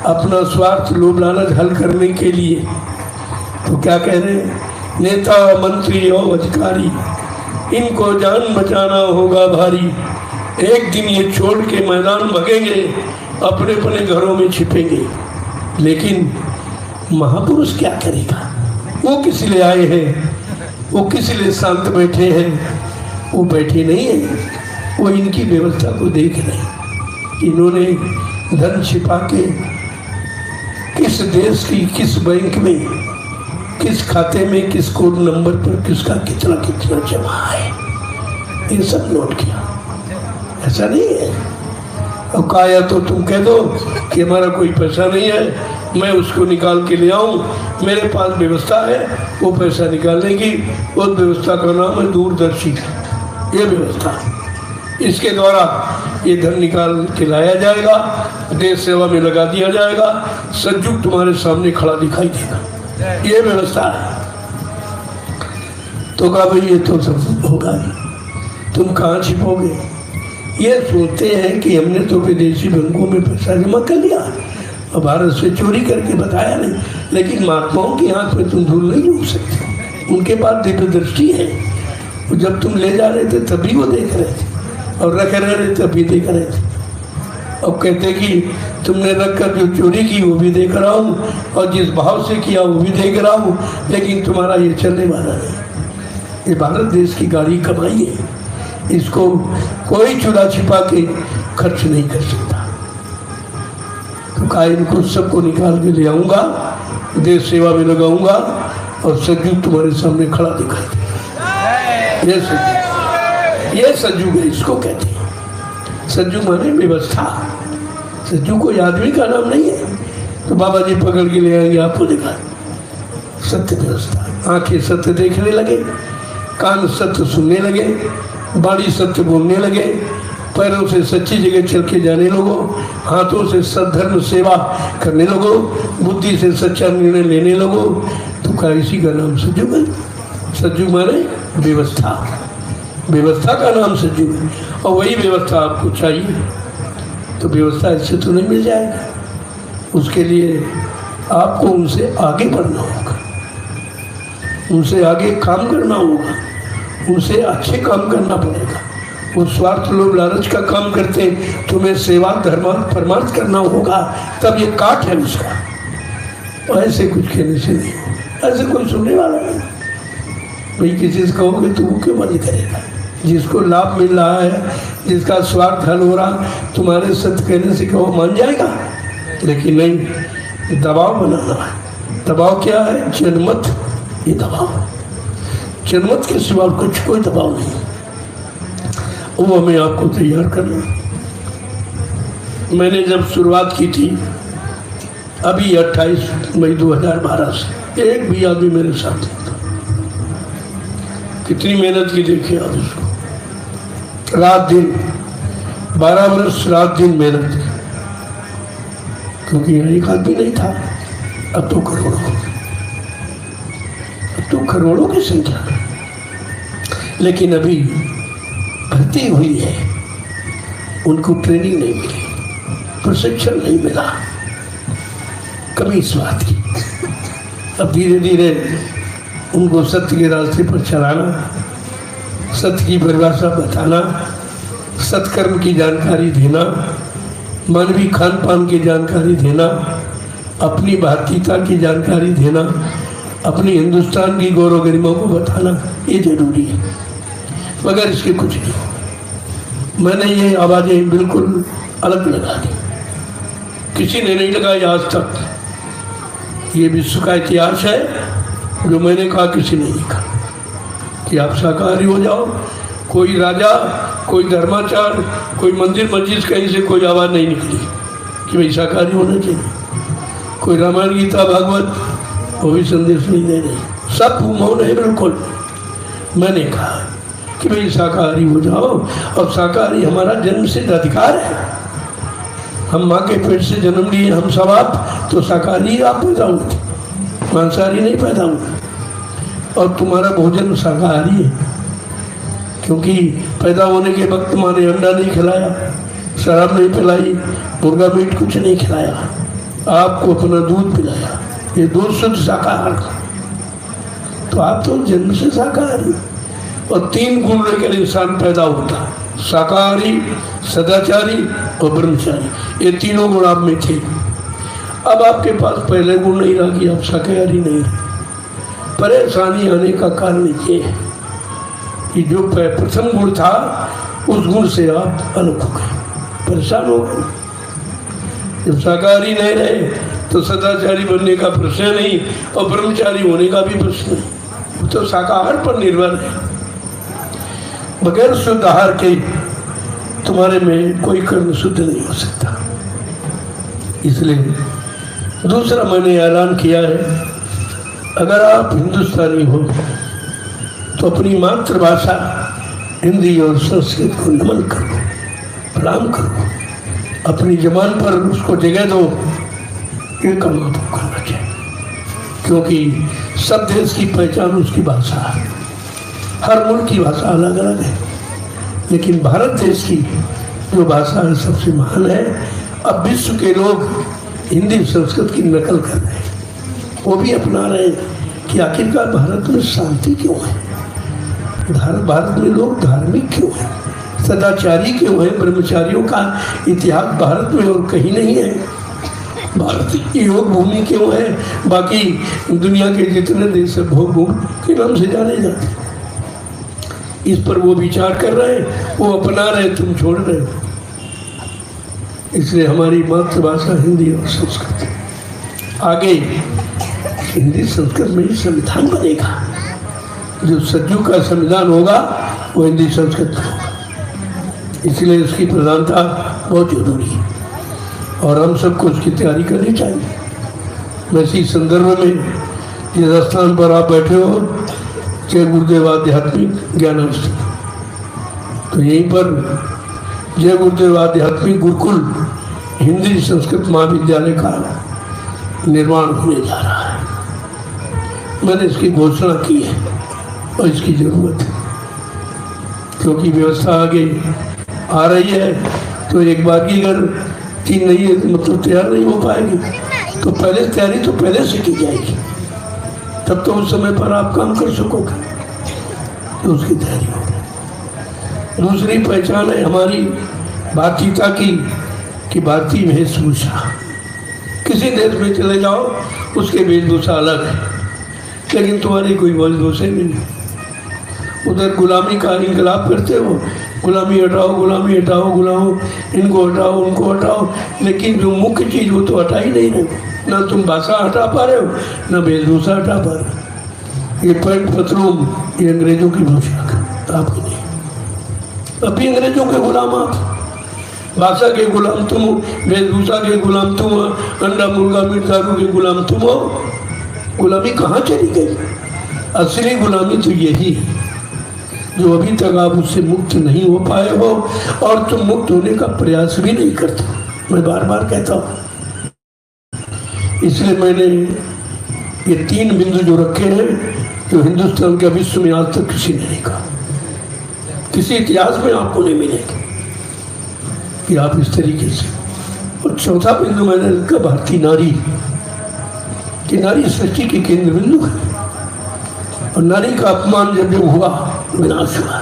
अपना स्वार्थ, लोभ लालच हल करने के लिए। तो क्या कह रहे हैं? नेता, मंत्री और अधिकारी, इनको जान बचाना होगा भारी। एक दिन ये छोड़ के मैदान भगेंगे, अपने अपने घरों में छिपेंगे। लेकिन महापुरुष क्या करेगा? वो किस लिए आए हैं? वो किस लिए शांत बैठे हैं? वो बैठे नहीं हैं, वो इनकी व्यवस्था को देख रहे हैं। इन्होंने धन छिपा के किस देश की, किस बैंक में, किस खाते में, किस कोड नंबर पर किसका कितना कितना जमा है, ये सब नोट किया। ऐसा नहीं है। अब कहा या तो तुम कह दो कि हमारा कोई पैसा नहीं है, मैं उसको निकाल के ले आऊं, मेरे पास व्यवस्था है वो पैसा निकालने की। उस व्यवस्था का नाम है दूरदर्शी। ये व्यवस्था, इसके द्वारा ये धन निकाल के लाया जाएगा, देश सेवा में लगा दिया जाएगा, सतयुग तुम्हारे सामने खड़ा दिखाई देगा। ये व्यवस्था है। तो कहा भाई ये तो सब होगा, तुम कहाँ छिपोगे? ये सोचते हैं कि हमने तो विदेशी बैंकों में पैसा जमा कर लिया और भारत से चोरी करके बताया नहीं। लेकिन महात्माओं की आंख में तुम धूल नहीं उड़ सकते, उनके पास दिव्य दृष्टि है। जब तुम ले जा रहे थे तभी वो देख रहे थे, और रख रहे थे तभी देख रहे थे। अब कहते कि तुमने रख कर जो चोरी की वो भी देख रहा हूँ, और जिस भाव से किया वो भी देख रहा हूँ, लेकिन तुम्हारा ये चलने वाला नहीं। ये भारत देश की गाड़ी कमाई है, इसको कोई चुरा छिपा के खर्च नहीं कर सकता। तो कहा इनको सबको निकाल के ले आऊँगा, देश सेवा में लगाऊंगा और सतयुग तुम्हारे सामने खड़ा दिखाई देगा। ये सतयुग, ये सतयुग है, इसको कहते हैं। सतयुग माने व्यवस्था। सतयुग कोई आदमी का नाम नहीं है। तो बाबा जी पकड़ के ले आएंगे, आपको दिखा सत्य व्यवस्था। आंखें सत्य देखने लगे, कान सत्य सुनने लगे, बाणी सत्य बोलने लगे, पैरों से सच्ची जगह चल के जाने लगो, हाथों से सद्धर्म सेवा करने लगो, बुद्धि से सच्चा निर्णय लेने लगो। तो क्या इसी का नाम सतयुग है? सतयुग माने व्यवस्था। व्यवस्था का नाम सतयुग है, और वही व्यवस्था आपको चाहिए। तो व्यवस्था इससे तो नहीं मिल जाएगा। उसके लिए आपको उनसे आगे बढ़ना होगा, उनसे आगे काम करना होगा, उनसे अच्छे काम करना पड़ेगा। वो स्वार्थ लोभ लालच का काम करते, तुम्हें सेवा धर्मार्थ परमार्थ करना होगा, तब ये काट है उसका। ऐसे कुछ कहने से नहीं, ऐसे कोई सुनने वाला नहीं। भाई किसी से कहोगे तो वो क्यों मन करेगा? जिसको लाभ मिल रहा है, जिसका स्वार्थ हल हो रहा, तुम्हारे सत्य कहने से कहो मान जाएगा? लेकिन नहीं, दबाव बनाना है। दबाव क्या है? जनमत, ये दबाव, जनमत के सिवा कुछ कोई दबाव नहीं, वो हमें आपको तैयार करना। मैंने जब शुरुआत की थी अभी 28 मई 2012 से, एक भी आदमी मेरे साथ नहीं था। कितनी मेहनत की देखिए आप इसको, रात दिन 12 वर्ष रात दिन मेहनत की, क्योंकि यहाँ एक आदमी नहीं था। अब तो करोड़ों, अब तो करोड़ों की संख्या, लेकिन अभी भर्ती हुई है, उनको ट्रेनिंग नहीं मिली, प्रशिक्षण नहीं मिला कभी इस बात की। अब धीरे धीरे उनको सत्य के रास्ते पर चलाना, सत्य की परिभाषा बताना, सत्कर्म की जानकारी देना, मानवीय खान पान की जानकारी देना, अपनी भारतीयता की जानकारी देना, अपनी हिंदुस्तान की गौरव गरिमा को बताना, ये जरूरी है। मगर इसके कुछ नहीं। मैंने ये आवाज़ें बिल्कुल अलग लगा दी, किसी ने नहीं लगाई आज तक। ये विश्व का इतिहास है, जो मैंने कहा किसी ने नहीं कहा कि आप शाकाहारी हो जाओ। कोई राजा, कोई धर्माचार्य, कोई मंदिर मस्जिद कहीं से कोई आवाज़ नहीं निकली कि भाई शाकाहारी होना चाहिए। कोई रामायण गीता भागवत वो भी संदेश नहीं दे रहे, सब मौन है बिल्कुल। मैंने कहा कि भाई शाकाहारी हो जाओ, और शाकाहारी हमारा जन्म सिद्ध अधिकार है। हम माँ के पेट से जन्म लिए, हम सब आप, तो शाकाहारी आप पैदा हुए, मांसाहारी नहीं पैदा हुए। और तुम्हारा भोजन शाकाहारी है, क्योंकि पैदा होने के वक्त तुम्हारे अंडा नहीं खिलाया, शराब नहीं पिलाई, मुर्गा मीट कुछ नहीं खिलाया, आपको अपना दूध पिलाया। ये दूध शुद्ध शाकाहार, तो आप तो जन्म से शाकाहारी। और 3 गुण लेकर इंसान पैदा होता, शाकाहारी, सदाचारी और ब्रह्मचारी। ये तीनों गुण आप में थे। अब आपके पास पहले गुण नहीं रहा कि आप शाकाहारी नहीं रहे। परेशानी आने का कारण ये है कि जो प्रथम गुण था, उस गुण से आप अलग हो गए, परेशान हो गए। जब शाकाहारी नहीं रहे तो सदाचारी बनने का प्रश्न नहीं, और ब्रह्मचारी होने का भी प्रश्न नहीं। तो शाकाहार पर निर्भर है। बगैर शुद्ध आहार के तुम्हारे में कोई कर्म शुद्ध नहीं हो सकता। इसलिए दूसरा मैंने ऐलान किया है, अगर आप हिंदुस्तानी हो तो अपनी मातृभाषा हिंदी और संस्कृत को नमन करो, प्रणाम करो, अपनी जबान पर उसको जगह दो। ये काम आपको करना चाहिए, क्योंकि सब देश की पहचान उसकी भाषा है। हर मुल्क की भाषा अलग अलग है, लेकिन भारत देश की जो भाषा है सबसे महान है। अब विश्व के लोग हिंदी संस्कृत की नकल कर रहे हैं, वो भी अपना रहे हैं कि आखिरकार भारत में शांति क्यों है, भारत में लोग धार्मिक क्यों हैं, सदाचारी क्यों हैं, ब्रह्मचारियों का इतिहास भारत में और कहीं नहीं है, भारत योग भूमि क्यों है, बाकी दुनिया के जितने देश भोग भूमि के नाम से जाने जाते हैं। इस पर वो विचार कर रहे हैं, वो अपना रहे, तुम छोड़ रहे हो। इसलिए हमारी मातृभाषा हिंदी और संस्कृत। आगे हिंदी संस्कृत में ही संविधान बनेगा, जो सदियों का संविधान होगा वो हिंदी संस्कृत में होगा। इसलिए इसकी प्रधानता बहुत जरूरी है और हम सबको उसकी तैयारी करनी चाहिए। मैं इसी संदर्भ में जिस स्थान पर आप बैठे हो, जय गुरुदेव आध्यात्मिक ज्ञानावस्था, तो यहीं पर जय गुरुदेव आध्यात्मिक गुरुकुल हिंदी संस्कृत महाविद्यालय का निर्माण होने जा रहा है। मैंने इसकी घोषणा की है और इसकी जरूरत है, क्योंकि व्यवस्था आगे आ रही है। तो एक बार की अगर चीज नहीं है तो मतलब तैयार नहीं हो पाएगी। तो पहले तैयारी तो पहले से की जाएगी, तब तो उस समय पर आप काम कर सकोगे, तो उसकी तैयारी होगी। दूसरी पहचान है हमारी भारतीयता की कि भारतीय वेशभूषा। किसी देश में चले जाओ उसके वेशभूषा अलग है, लेकिन तुम्हारी कोई वेशभूषा ही नहीं। उधर गुलामी का इनकलाब करते हो, गुलामी हटाओ, गुलामी हटाओ, गुलाम इनको हटाओ, उनको हटाओ, लेकिन जो मुख्य चीज़ वो तो हटा ही नहीं रहे। ना तुम भाषा हटा पा रहे हो, ना वेशभूषा हटा पा रहे हो। ये पैंट पतलून ये अंग्रेजों की पोशाक है, आपकी नहीं। अभी अंग्रेजों के गुलाम आप, भाषा के गुलाम तुम, वेशभूषा के गुलाम तुम, अंडा मुर्गा मीट दारू के गुलाम तुम हो। गुलामी कहाँ चली गई? असली गुलामी तो यही है जो अभी तक आप उससे मुक्त नहीं हो पाए हो, और तुम मुक्त होने का प्रयास भी नहीं करते। मैं बार बार कहता हूँ, इसलिए मैंने ये 3 बिंदु जो रखे हैं, जो हिंदुस्तान के विश्व में आज तक किसी ने नहीं कहा, किसी इतिहास में आपको नहीं मिलेगा कि आप इस तरीके से। और चौथा बिंदु मैंने लिखा भारतीय नारी, कि नारी सृष्टि के केंद्र बिंदु है, और नारी का अपमान जब जब हुआ विनाश हुआ।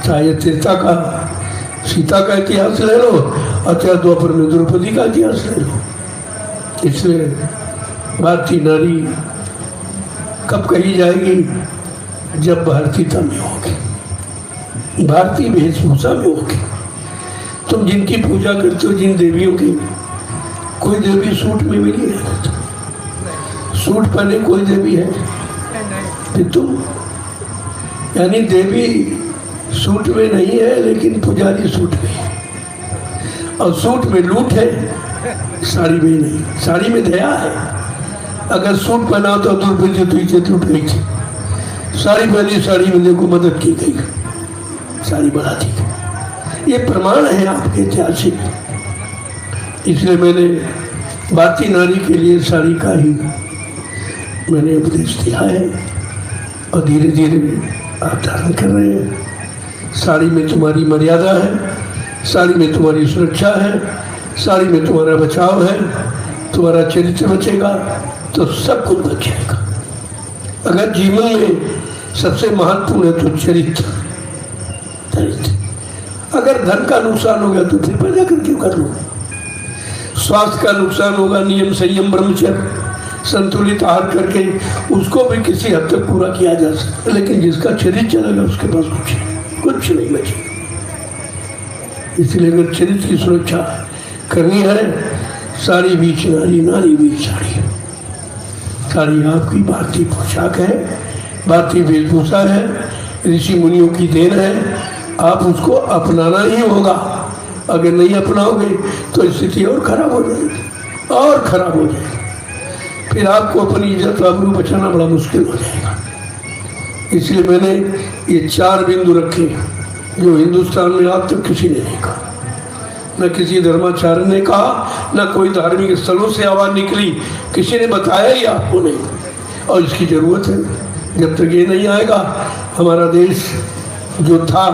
चाहे त्रेता का सीता का इतिहास ले लो, और चाहे द्वापर में द्रौपदी का इतिहास ले लो। इसलिए भारतीय नारी कब कही जाएगी? जब भारतीयता में होगी, भारतीय वेशभूषा में होगी। तुम जिनकी पूजा करते हो, जिन देवियों की, कोई देवी सूट में मिली है? सूट पहने कोई देवी है? फिर तुम, यानी देवी सूट में नहीं है, लेकिन पुजारी सूट में है। और सूट में लूट है, साड़ी में नहीं। साड़ी में दया है। अगर सूट पहना तो द्रौपदी तो इज्जत लूट गई थी। साड़ी पहनी, साड़ी में देखो मदद की गई, साड़ी बढ़ा दी गई। ये प्रमाण है आपके ऐतिहासिक। इसलिए मैंने भारतीय नारी के लिए साड़ी का ही मैंने उपदेश दिया है, और धीरे धीरे आप धारण कर रहे हैं। साड़ी में तुम्हारी मर्यादा है, साड़ी में तुम्हारी सुरक्षा है, साड़ी में तुम्हारा बचाव है। तुम्हारा चरित्र बचेगा तो सब कुछ बच जाएगा। अगर जीवन में सबसे महत्वपूर्ण है तो चरित्र। अगर धन का नुकसान हो गया तो फिर पैदा कर क्यों कर लो? स्वास्थ्य का नुकसान होगा, नियम संयम ब्रह्मचर्य संतुलित आहार करके उसको भी किसी हद तक पूरा किया जा सकता है, लेकिन जिसका चरित्र चलेगा उसके पास कुछ नहीं बचेगा। इसलिए अगर चरित्र की सुरक्षा करनी है, साड़ी बीच नारी, नारी बीच साड़ी। साड़ी आपकी भारतीय पोशाक है, भारतीय वेशभूषा है, ऋषि मुनियों की देन है। आप उसको अपनाना ही होगा। अगर नहीं अपनाओगे तो स्थिति और खराब हो जाएगी, और खराब हो जाएगी। फिर आपको अपनी इज्जत आबरू बचाना बड़ा मुश्किल हो जाएगा। इसलिए मैंने ये 4 बिंदु रखे जो हिंदुस्तान में आज तक किसी ने नहीं कहा। न किसी धर्माचार्य ने कहा, न कोई धार्मिक स्थलों से आवाज़ निकली, किसी ने बताया ही आपको नहीं। और इसकी ज़रूरत है। जब तक ये नहीं आएगा, हमारा देश जो था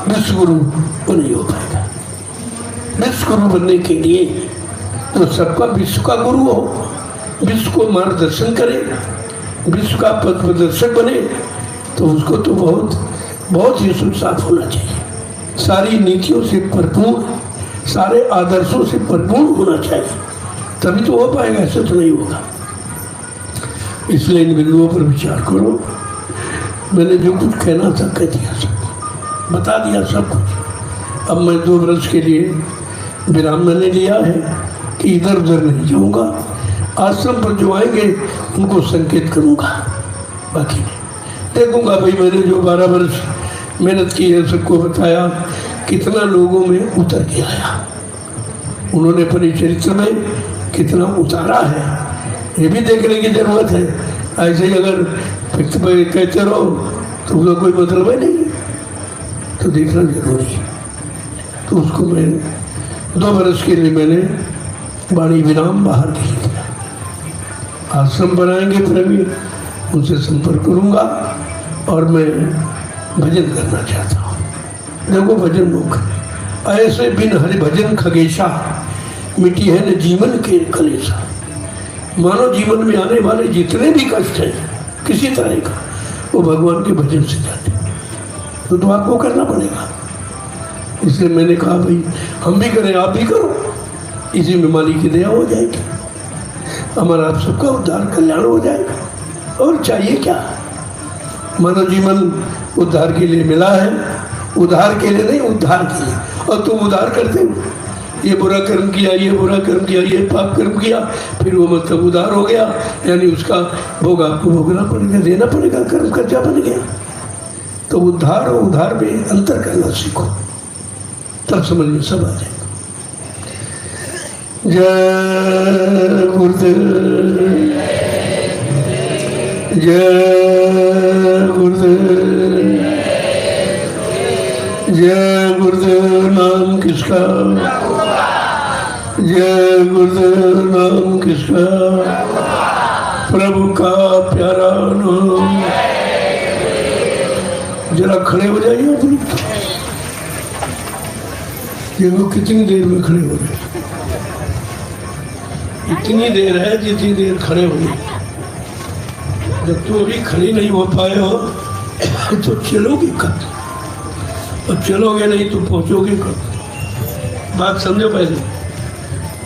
विश्व गुरु वो नहीं हो पाएगा। विश्व गुरु बनने के लिए तो सबका विश्व का गुरु हो, विश्व को मार्गदर्शन करे, विश्व का पथ प्रदर्शक बने, तो उसको तो बहुत ही सुसाफ होना चाहिए। सारी नीतियों से भरपूर, सारे आदर्शों से भरपूर होना चाहिए, तभी तो हो पाएगा। ऐसा तो नहीं होगा। इसलिए इन बिंदुओं पर विचार करो। मैंने जो कुछ कहना था कह दिया, सब बता दिया सब कुछ। अब मैं 2 वर्ष के लिए विराम मैंने लिया है कि इधर उधर नहीं जाऊँगा। आश्रम पर जो आएंगे उनको संकेत करूँगा, बाकी नहीं देखूँगा। भाई मैंने जो 12 वर्ष मेहनत की है, सबको बताया कितना लोगों में उतर के आया, उन्होंने अपने चरित्र में कितना उतारा है, ये भी देखने की जरूरत है। ऐसे ही अगर कहते रहो तो उसका कोई मतलब है नहीं, तो देखना जरूरी है। तो उसको मैं 2 वर्ष के लिए मैंने वाणी विराम बाहर नहीं दिया। आश्रम बनाएंगे प्रवीण, उनसे संपर्क करूँगा और मैं भजन करना चाहता हूँ। देखो भजन मुख ऐसे बिन हरि भजन खगेशा, मिट्टी है न जीवन के कलेशा। मानव जीवन में आने वाले जितने भी कष्ट हैं किसी तरह का, वो भगवान के भजन से जाते हैं। तो आपको करना पड़ेगा। इसलिए मैंने कहा भाई हम भी करें, आप भी करो, इसी में मालिक की दया हो जाएगी, हमारा आप सबका उद्धार कल्याण हो जाएगा। और चाहिए क्या? मानव जीवन उद्धार के लिए मिला है, उद्धार के लिए नहीं, उद्धार के लिए। और तुम उद्धार करते हो, ये बुरा कर्म किया, ये बुरा कर्म किया, ये पाप कर्म किया, फिर वो मतलब उद्धार हो गया, यानी उसका भोग आपको भोगना पड़ेगा, देना पड़ेगा, कर्म कर्जा बन गया। तो उद्धार और उद्धार में अंतर करना सीखो, तब समझ में सब आ जाएगा। जय गुरुदेव, जय गुरुदेव, जय गुरुदेव। नाम किसका? जय गुरुदेव। नाम किसका? प्रभु का प्यारा नाम। जरा खड़े हो जाइए अपनी, देखो कितनी देर में खड़े हो रहे। इतनी देर है जितनी देर खड़े हुए। जब तुम अभी खड़े नहीं हो पाए हो तो चलोगे कब? और चलोगे नहीं तो पहुंचोगे कब? बात समझो पहले।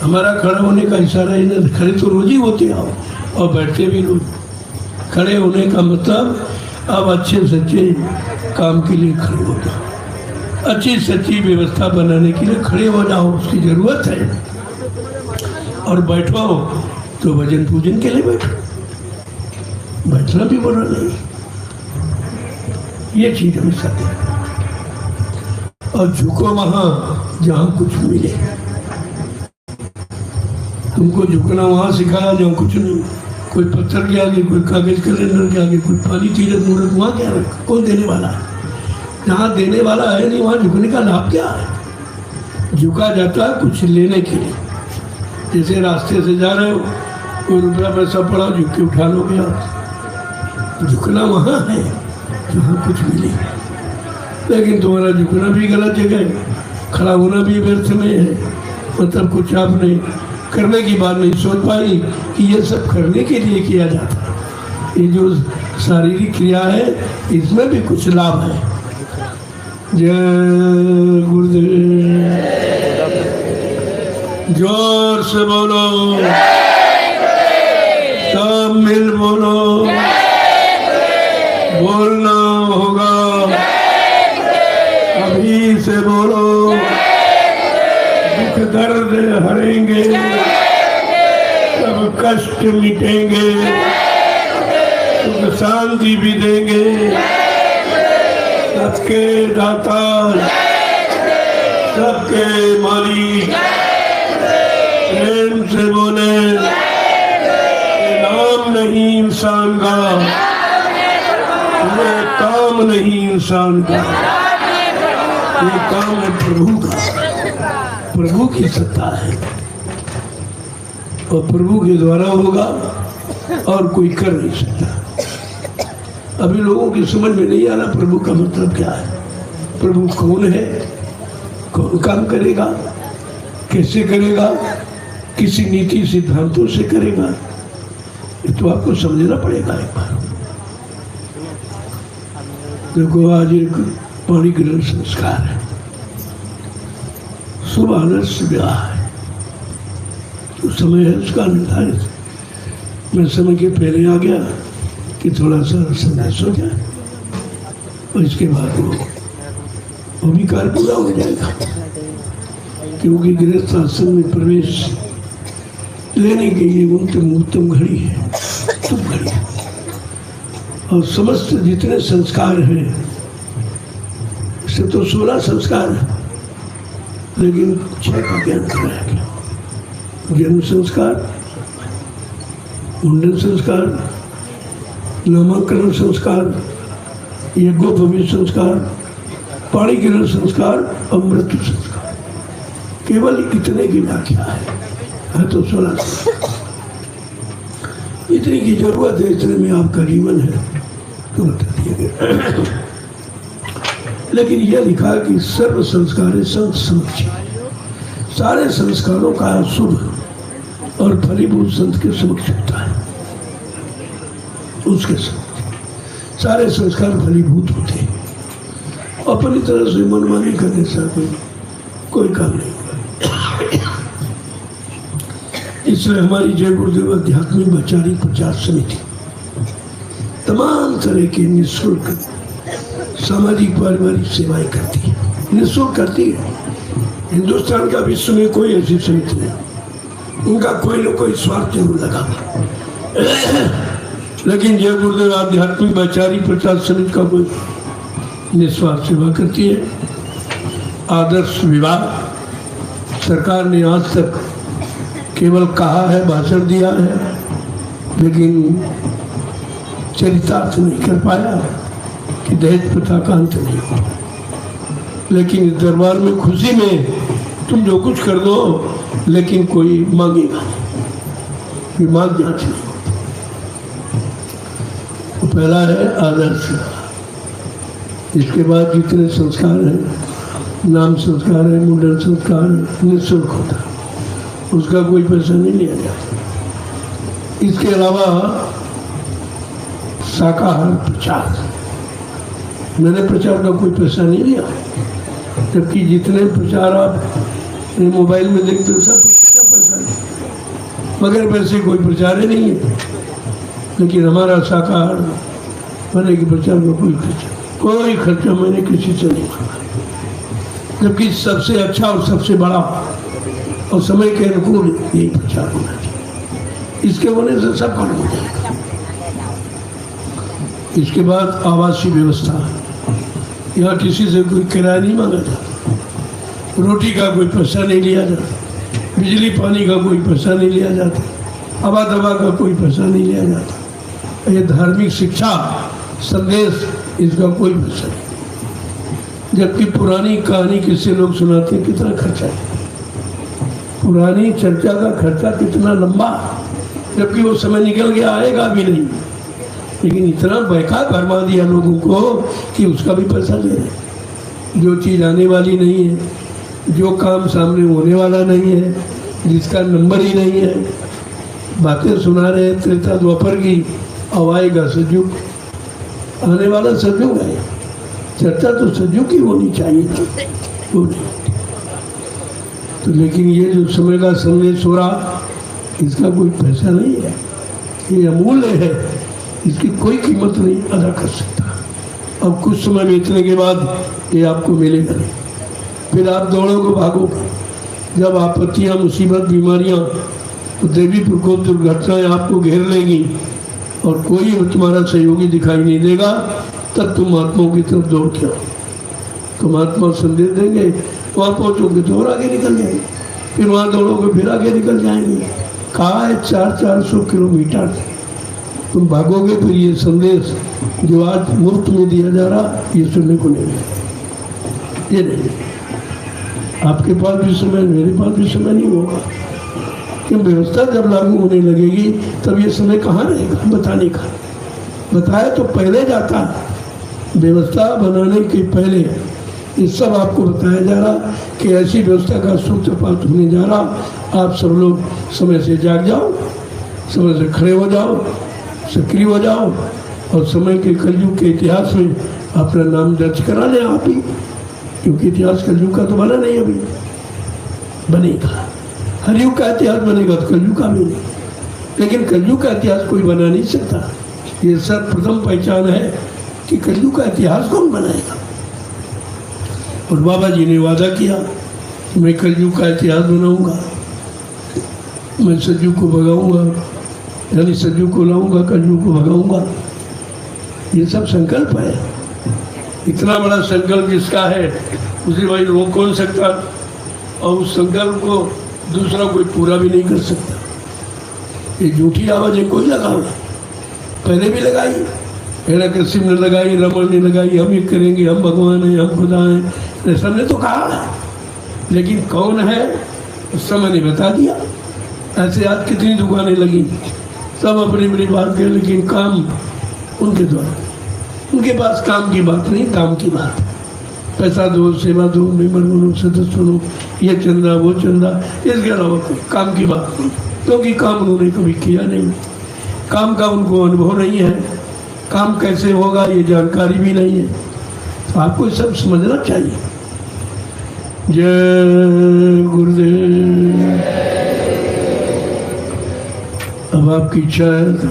हमारा खड़ा होने का इशारा ही नहीं, खड़े तो रोज ही होते आओ और बैठते भी रोज। खड़े होने का मतलब अब अच्छे सच्चे काम के लिए खड़े हो जाओ, अच्छी सच्ची व्यवस्था बनाने के लिए खड़े हो जाओ, उसकी जरूरत है। और बैठो तो भजन पूजन के लिए बैठो, बैठना भी बुरा नहीं, ये चीज हमें साथ है। और झुको वहां जहां कुछ मिले। तुमको झुकना वहां सिखाया जहां कुछ नहीं, कोई पत्थर के आगे, कोई कागज कैलेंडर के आगे, कोई पानी तीरथ मूर्त, वहां क्या रखा? कौन देने वाला है? जहाँ देने वाला है नहीं वहाँ झुकने का लाभ क्या है? झुका जाता है कुछ लेने के लिए। जैसे रास्ते से जा रहे हो, कोई रुपया पैसा पड़ा, झुक के उठा लोगे आप। झुकना वहाँ है जहाँ कुछ मिले, लेकिन तुम्हारा झुकना भी गलत जगह है, खड़ा होना भी व्यर्थ में है। मतलब कुछ आपने करने की बात नहीं सोच पाई कि ये सब करने के लिए किया जाता है। ये जो शारीरिक क्रिया है इसमें भी कुछ लाभ है। जय गुरुदेव। जोर से बोलो, सब मिल बोलो, बोलना होगा, अभी से बोलो। दुख दर्द हरेंगे, सब कष्ट मिटेंगे, सुख शांति भी देंगे। सबके दाता, सबके मालिक, प्रेम से बोले। नाम नहीं इंसान का, ये काम नहीं इंसान का, ये काम है प्रभु का। प्रभु की सत्ता है और प्रभु के द्वारा होगा और कोई कर नहीं सकता। अभी लोगों की समझ में नहीं आ रहा प्रभु का मतलब क्या है, प्रभु कौन है, कौन काम करेगा, कैसे करेगा, किसी नीति सिद्धांतों से करेगा। ये तो आपको समझना पड़ेगा एक बार। देखो आज एक पाणी ग्रहण संस्कार है, शुभ आदर्श विवाह है, तो समय है उसका निर्धारित। मैं समय के पहले आ गया कि थोड़ा सा संदेश हो जाए और इसके बाद वो भी कार्य पूरा हो जाएगा। क्योंकि गृहस्थ आश्रम में प्रवेश लेने के लिए उत्तम घड़ी है, शुभ घड़ी है। और समस्त जितने संस्कार हैं, से तो 16 संस्कार है, लेकिन 6 का ज्ञान कराया गया। जन्म संस्कार, मुंडन संस्कार, नामांकन संस्कार, यज्ञोपवीत संस्कार, पाणी ग्रहण संस्कार और मृत्यु संस्कार। केवल इतने की व्याख्या है तो 16। इतनी की जरूरत है, इतने में आपका जीवन है तो बता दिया गया। लेकिन यह लिखा कि सर्व संस्कार संत समक्ष, सारे संस्कारों का शुभ और फलीभूत संत के समक्ष होता है, उसके समक्ष सारे संस्कार फलीभूत होते हैं। अपनी तरह से मनमानी करने से कोई काम नहीं। इसलिए हमारी जय गुरुदेव आध्यात्मिक वैचारिक प्रचार समिति तमाम तरह की निःशुल्क सामाजिक पारिवारिक सेवाएं करती है, निःशुल्क करती है। हिंदुस्तान का विश्व में कोई ऐसी समिति नहीं, उनका कोई न कोई स्वार्थ जरूर लगा, लेकिन जय गुरुदेव आध्यात्मिक वैचारिक प्रचार समिति का कोई निस्वार्थ सेवा करती है। आदर्श विवाह सरकार ने आज तक केवल कहा है, भाषण दिया है, लेकिन चरितार्थ नहीं कर पाया कि दहेज प्रथा का अंत नहीं हो। लेकिन इस दरबार में खुशी में तुम जो कुछ कर दो, लेकिन कोई मांगेगा नहीं, मांग जांच नहीं होती। तो पहला है आदर्श। इसके बाद जितने संस्कार हैं, नाम संस्कार है, मुंडन संस्कार है, निःशुल्क होता है, उसका कोई पैसा नहीं लिया जाता। इसके अलावा शाकाहार प्रचार, मैंने प्रचार का कोई पैसा नहीं लिया, जबकि जितने प्रचार आप मोबाइल में देखते हो सब पैसा नहीं, मगर वैसे कोई प्रचार ही नहीं है। लेकिन हमारा शाकाहार बने के प्रचार का कोई खर्चा मैंने किसी से नहीं किया, जबकि सबसे अच्छा और सबसे बड़ा और समय के अनुकूल यही प्रचार होना चाहिए। इसके होने से सब काम हो जाएगा। इसके बाद आवासीय व्यवस्था, यहाँ किसी से कोई किराया नहीं मांगा जाता, रोटी का कोई पैसा नहीं लिया जाता, बिजली पानी का कोई पैसा नहीं लिया जाता, हवा दवा का कोई पैसा नहीं लिया जाता। ये धार्मिक शिक्षा संदेश, इसका कोई पैसा नहीं। जबकि पुरानी कहानी किससे लोग सुनाते हैं, कितना खर्चा है, पुरानी चर्चा का खर्चा कितना लंबा, जबकि वो समय निकल गया, आएगा भी नहीं। लेकिन इतना बहका भरमा दिया लोगों को कि उसका भी पैसा ले रहे। जो चीज़ आने वाली नहीं है, जो काम सामने होने वाला नहीं है, जिसका नंबर ही नहीं है, बातें सुना रहे हैं त्रेता द्वापर की। अब आएगा सतयुग, आने वाला सतयुग है, चर्चा तो सतयुग की होनी चाहिए थी, वो नहीं। तो लेकिन ये जो समय का संदेश हो रहा, इसका कोई पैसा नहीं है, ये अमूल्य है, इसकी कोई कीमत नहीं अदा कर सकता। अब कुछ समय बीतने के बाद ये आपको मिलेगा नहीं, फिर आप दौड़ोगे भागोगे। जब आपत्तियाँ, मुसीबत, बीमारियाँ, तो देवी प्रकोप, दुर्घटनाएं आपको घेर लेंगी और कोई तुम्हारा सहयोगी दिखाई नहीं देगा, तब तुम महात्माओं की तरफ दौड़ के आओ। तो महात्मा संदेश देंगे, वहाँ पहुँचोगे तो और आगे निकल जाएंगे, फिर वहाँ दौड़ोगे फिर आगे निकल जाएंगे। कहाँ है 400 किलोमीटर तुम भागोगे, फिर ये संदेश जो आज मुफ्त में दिया जा रहा, ये सुनने को नहीं मिलेगा। ये नहीं, आपके पास भी समय, मेरे पास भी समय नहीं होगा, कि व्यवस्था जब लागू होने लगेगी तब ये समय कहाँ रहेगा बताने का। बताया तो पहले जाता, व्यवस्था बनाने के पहले ये सब आपको बताया जा रहा कि ऐसी व्यवस्था का सूत्रपात होने जा रहा। आप सब लोग समय से जाग जाओ, समय से खड़े हो जाओ, सक्रिय हो जाओ और समय के कलयुग के इतिहास में अपना नाम दर्ज करा लें आप ही, क्योंकि इतिहास कलयुग का तो बना नहीं, अभी बनेगा। हर युग का इतिहास बनेगा तो कलयुग का भी नहीं, लेकिन कलयुग का इतिहास कोई बना नहीं सकता। ये सर्वप्रथम पहचान है कि कलयुग का इतिहास कौन बनाएगा। और बाबा जी ने वादा किया, मैं कलयुग का इतिहास बनाऊंगा, मैं सतयुग को भगाऊंगा, यानी सतयुग को लाऊंगा, कलयुग को भगाऊंगा। ये सब संकल्प है। इतना बड़ा संकल्प जिसका है उसे भाई रोक कौन सकता, और उस संकल्प को दूसरा कोई पूरा भी नहीं कर सकता। ये झूठी आवाज़ें कोई लगाओ, पहले भी लगाई, हिरण्यकश्यप ने लगाई, रमण ने लगाई, हम ये करेंगे, हम भगवान हैं, हम खुदा हैं, सबने तो कहा, लेकिन कौन है उस समय ने बता दिया। ऐसे आज कितनी दुकानें लगी, सब अपनी अपनी बात करें, लेकिन काम उनके द्वारा, उनके पास काम की बात नहीं, काम की बात। पैसा दो, सेवा दो, मेंबर बनो, सदस्य बनो, ये चंदा वो चंदा, इसके अलावा काम की बात नहीं, क्योंकि काम उन्होंने कभी किया नहीं, काम का उनको अनुभव नहीं है, काम कैसे होगा ये जानकारी भी नहीं है। तो आपको सब समझना चाहिए। जय गुरुदेव। अब आपकी इच्छा है तो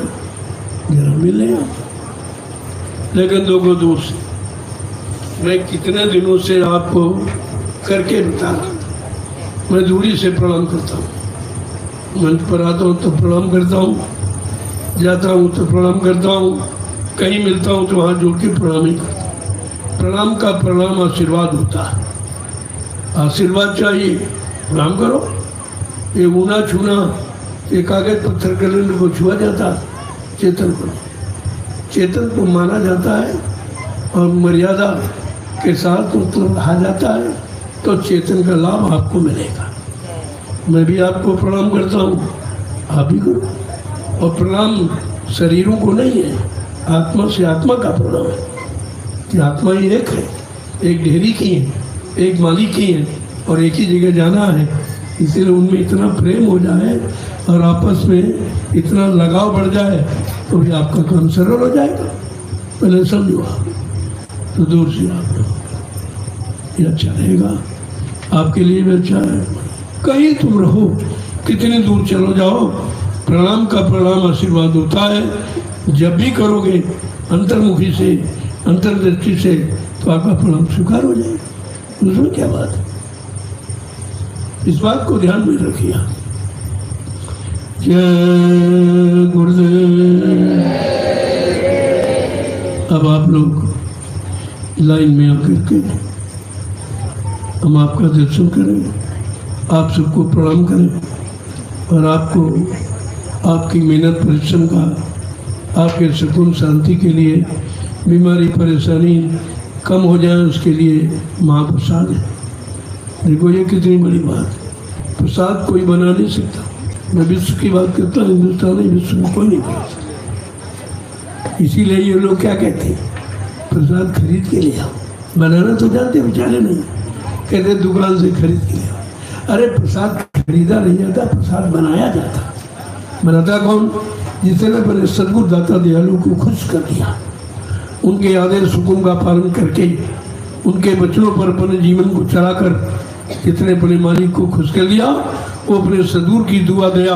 जरा मिले, लेकिन दो दूर से। मैं कितने दिनों से आपको करके बता रहा था, मैं दूरी से प्रणाम करता हूँ, मंच पर आता हूँ तो प्रणाम करता हूँ, जाता हूँ तो प्रणाम करता हूँ, कहीं मिलता हूँ तो वहाँ जोड़ के प्रणाम ही करता हूँ। प्रणाम का प्रणाम आशीर्वाद होता है, आशीर्वाद चाहिए, प्रणाम करो। ये ऊना छूना, ये कागज पत्थर कैलेंडर को छुआ जाता, चेतन को, चेतन को माना जाता है और मर्यादा के साथ मतलब रहा जाता है, तो चेतन का लाभ आपको मिलेगा। मैं भी आपको प्रणाम करता हूँ, आप भी करो। और प्रणाम शरीरों को नहीं है, आत्मा से आत्मा का प्रणाम है कि आत्मा ही एक है, एक ढेरी की है, एक मालिक की है और एक ही जगह जाना है। इसीलिए उनमें इतना प्रेम हो जाए और आपस में इतना लगाव बढ़ जाए तो भी आपका काम सरल हो जाएगा। पहले समझो आप, तो दूर से आप लोग ये अच्छा रहेगा, आपके लिए भी अच्छा है। कहीं तुम रहो, कितनी दूर चलो जाओ, प्रणाम का प्रणाम आशीर्वाद होता है। जब भी करोगे अंतर्मुखी से, अंतर्दृष्टि से, तो आपका प्रणाम स्वीकार हो जाएगा। उसमें क्या बात है, इस बात को ध्यान में रखिए। जय गुरुदेव। अब आप लोग लाइन में आकर के हम आपका दर्शन करें, आप सबको प्रणाम करें और आपको आपकी मेहनत परिश्रम का, आपके सुकून शांति के लिए, बीमारी परेशानी कम हो जाए उसके लिए महाप्रसाद है। देखो ये कितनी बड़ी बात है, प्रसाद कोई बना नहीं सकता। मैं विश्व की बात करता हूँ, हिंदुस्तान नहीं, विश्व में कोई नहीं बना सकता। इसीलिए ये लोग क्या कहते हैं, प्रसाद खरीद के ले आओ। बनाना तो जानते बेचारे नहीं, कहते दुकान से खरीद के ले आओ। अरे प्रसाद खरीदा नहीं जाता, प्रसाद बनाया जाता। बनाता कौन, जिसने अपने सदगुरु दाता दयालु को खुश कर दिया, उनके आदेश हुक्म का पालन करके, उनके बच्चों पर अपने जीवन को चलाकर जितने बड़े मालिक को खुश कर दिया, वो अपने सदगुरु की दुआ दया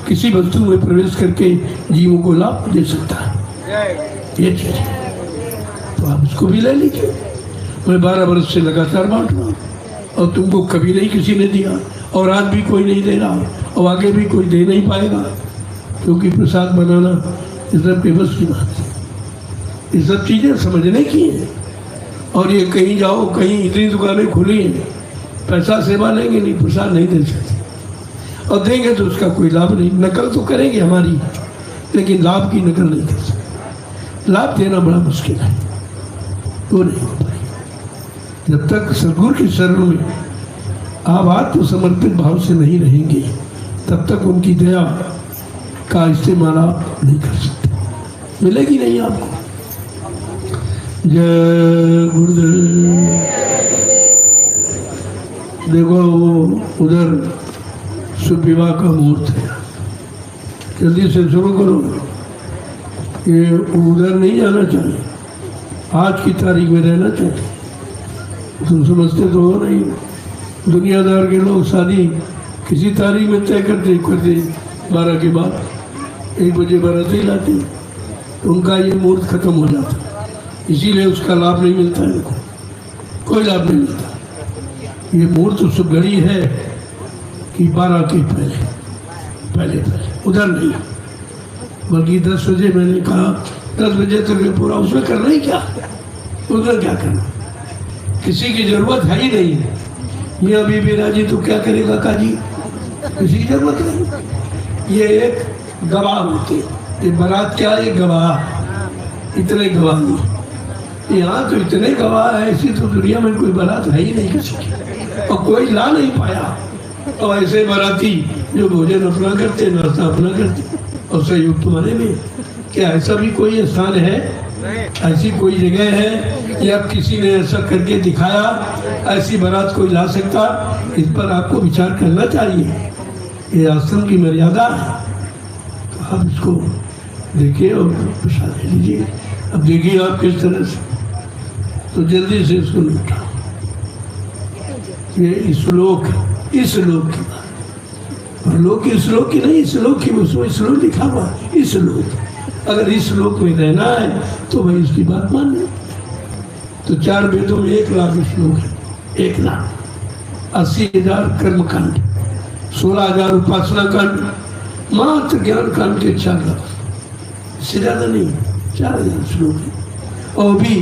किसी वस्तु में प्रवेश करके जीवों को लाभ दे सकता है। ये चीज है, तो आप उसको भी ले लीजिए। मैं 12 वर्ष से लगातार बांट रहा हूँ और तुमको कभी नहीं किसी ने दिया और आज भी कोई नहीं दे रहा और आगे भी कोई दे नहीं पाएगा, क्योंकि प्रसाद बनाना ये सब के बस की बात है। ये सब चीज़ें समझने की है। और ये कहीं जाओ, कहीं इतनी दुकानें खुली हैं, पैसा सेवा लेंगे नहीं, प्रसाद नहीं दे सकते, और देंगे तो उसका कोई लाभ नहीं। नकल तो करेंगे हमारी, लेकिन लाभ की नकल नहीं कर सकते। लाभ देना बड़ा मुश्किल है, तो नहीं हो पाएगा। जब तक सदगुरु की शरण में आप आत्मसमर्पित भाव से नहीं रहेंगे, तब तक उनकी दया का इस्तेमाल आप नहीं कर सकते, मिलेगी नहीं आपको। जय गुरुदेव। देखो उधर शुभ विवाह का मुहूर्त है, जल्दी से शुरू करो। ये उधर नहीं जाना चाहिए, आज की तारीख में रहना चाहिए। तुम समझते तो हो नहीं, दुनियादार के लोग शादी किसी तारीख में तय करते 12 के बाद 1 बजे बाराती लाते, तो उनका ये मुहूर्त खत्म हो जाता, इसीलिए उसका लाभ नहीं मिलता है, इनको कोई लाभ नहीं मिलता। ये मुहूर्त उस घड़ी है कि 12 के पहले उधर नहीं, बल्कि 10 बजे मैंने कहा 10 बजे तक पूरा, उसमें करना ही क्या, उधर क्या करना, किसी की जरूरत है ही नहीं। मियाँ बीबी राजी तो क्या करेगा काजी, किसी की जरूरत नहीं। ये एक गवाह होती है, ये बारात क्या है, गवाह, इतने गवाह नहीं। यहाँ तो इतने गवाह है, ऐसी तो दुनिया में कोई बारात है ही नहीं किसी की, और कोई ला नहीं पाया। और ऐसे बाराती जो भोजन अपना करते, नाश्ता अपना करते, और सहयोग तुम्हारे में। क्या ऐसा भी कोई स्थान है ऐसी कोई जगह है या किसी ने ऐसा करके दिखाया, ऐसी बारात कोई ला सकता? इस पर आपको विचार करना चाहिए। ये आश्रम की मर्यादा है, तो आप इसको देखिए और प्रसाद लीजिए। अब देखिए आप किस तरह से, तो जल्दी से इसको निपटाओ। ये श्लोक की बात, और लोक की श्लोक की नहीं, श्लोक की, उसमें श्लोक लिखा हुआ, इस श्लोक। अगर इस श्लोक में रहना है तो भाई इसकी बात मान ले। तो 4 वेदों में 1 लाख श्लोक है, 1 लाख, 80,000 कर्म कांड, 16,000 उपासना कांड, मात्र ज्ञान कांड के 4 लाख, इससे ज्यादा नहीं, 4,000 श्लोक है। और भी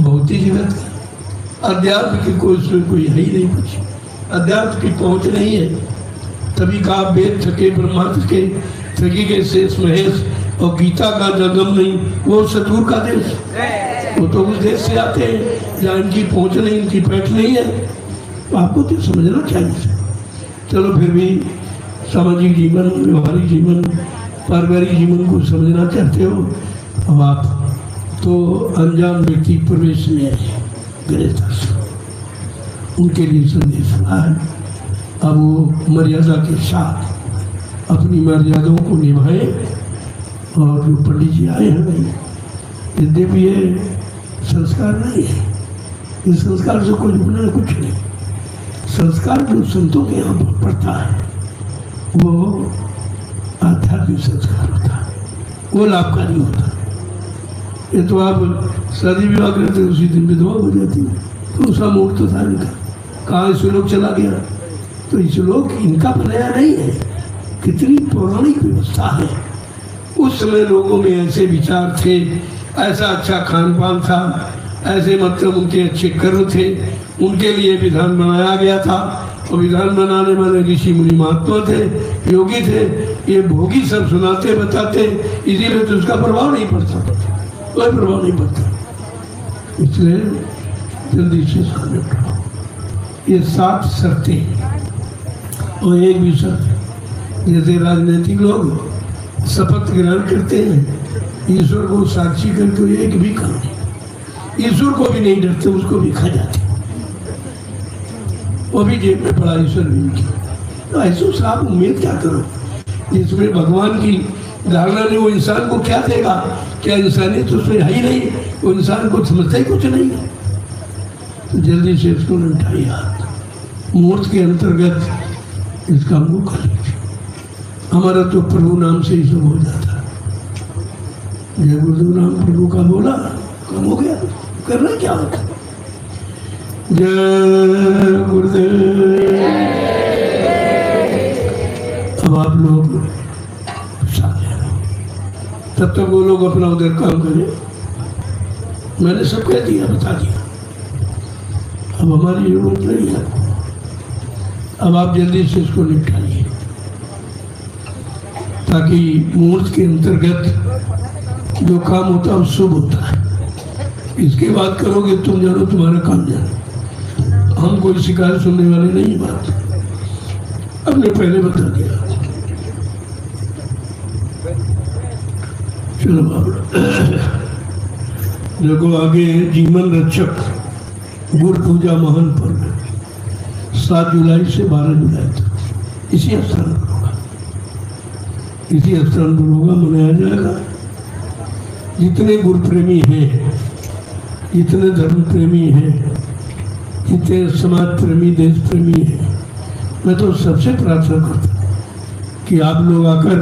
भौतिक जगत का, अध्यात्म की कोई है ही नहीं, कुछ अध्यात्म की पहुंच नहीं है। तभी कहा वेद थके ब्रह्मा थके, थकी के शेष महेश, और गीता का जगम नहीं, वो सतगुरु का देश, वो तो उस देश से आते हैं जहाँ इनकी पहुंच नहीं, इनकी पैठ नहीं है। तो आपको तो समझना चाहिए। चलो फिर भी सामाजिक जीवन, व्यवहारिक जीवन, पारिवारिक जीवन को समझना चाहते हो, अब आप तो अनजान व्यक्ति प्रवेश में आए गृहस्थ से, उनके लिए संदेश है। अब वो मर्यादा के साथ अपनी मर्यादाओं को निभाए। और जो पंडित जी आए हैं भाई, यद्यपि ये संस्कार नहीं है, इस संस्कार से कोई जुड़ना कुछ नहीं। संस्कार जो संतों के यहाँ पड़ता है वो आध्यात्मिक संस्कार होता है, वो लाभकारी होता है। ये तो आप शादी विवाह करते उसी दिन विधवा हो जाती है, तो उसका मुहूर्त तो था इनका, कहाँ इस लोग चला गया। तो इस लोग इनका बनाया नहीं है, कितनी पौराणिक व्यवस्था है। उस समय लोगों में ऐसे विचार थे, ऐसा अच्छा खान पान था, ऐसे मतलब उनके अच्छे कर्म थे, उनके लिए विधान बनाया गया था। और विधान बनाने वाले ऋषि मुनि महात्मा थे, योगी थे, ये भोगी सब सुनाते बताते, इसीलिए तो उसका प्रभाव नहीं पड़ता, कोई प्रभाव नहीं पड़ता। इसलिए जल्दी से इसको निपटाओ। ये 7 शर्तें, और एक भी शर्त, जैसे राजनीतिक लोग शपथ ग्रहण करते हैं, ईश्वर को साक्षी करके एक भी काम नहीं, ईश्वर को भी नहीं डरते, उसको भी खा जाते, वो भी जेब में पड़ा ईश्वर भी। तो ऐसे से आप उम्मीद क्या करो, जिसमें भगवान की धारणा नहीं, वो इंसान को क्या देगा? क्या इंसानियत उसमें है ही नहीं, वो इंसान को समझता ही कुछ नहीं है। तो जल्दी से इसको निपटाइए हाथ। मुहूर्त के अंतर्गत इसका मुँह कर लीजिए। हमारा तो प्रभु नाम से ही सब हो जाता है। जय गुरुदेव नाम प्रभु का बोला, कम हो गया, करना क्या होता। जय गुरुदेव। अब आप लोग तब तक वो लोग अपना उधर काम करें। मैंने सब कह दिया, बता दिया, अब हमारी जरूरत नहीं है। अब आप जल्दी से इसको निपटाइए, ताकि मुहूर्त के अंतर्गत जो काम होता है शुभ होता है। इसके बाद करोगे तुम जानो, तुम्हारा काम जानो, हम कोई शिकायत सुनने वाले नहीं। बात हमने पहले बता दिया। चलो देखो आगे, जीवन रक्षक गुरु पूजा महान पर्व 7 जुलाई से 12 जुलाई तक इसी स्थान पर होगा, इसी स्थान पर होगा, मनाया जाएगा। जितने गुरु प्रेमी हैं, जितने धर्म प्रेमी हैं, जितने समाज प्रेमी, देश प्रेमी हैं, मैं तो सबसे प्रार्थना करता कि आप लोग आकर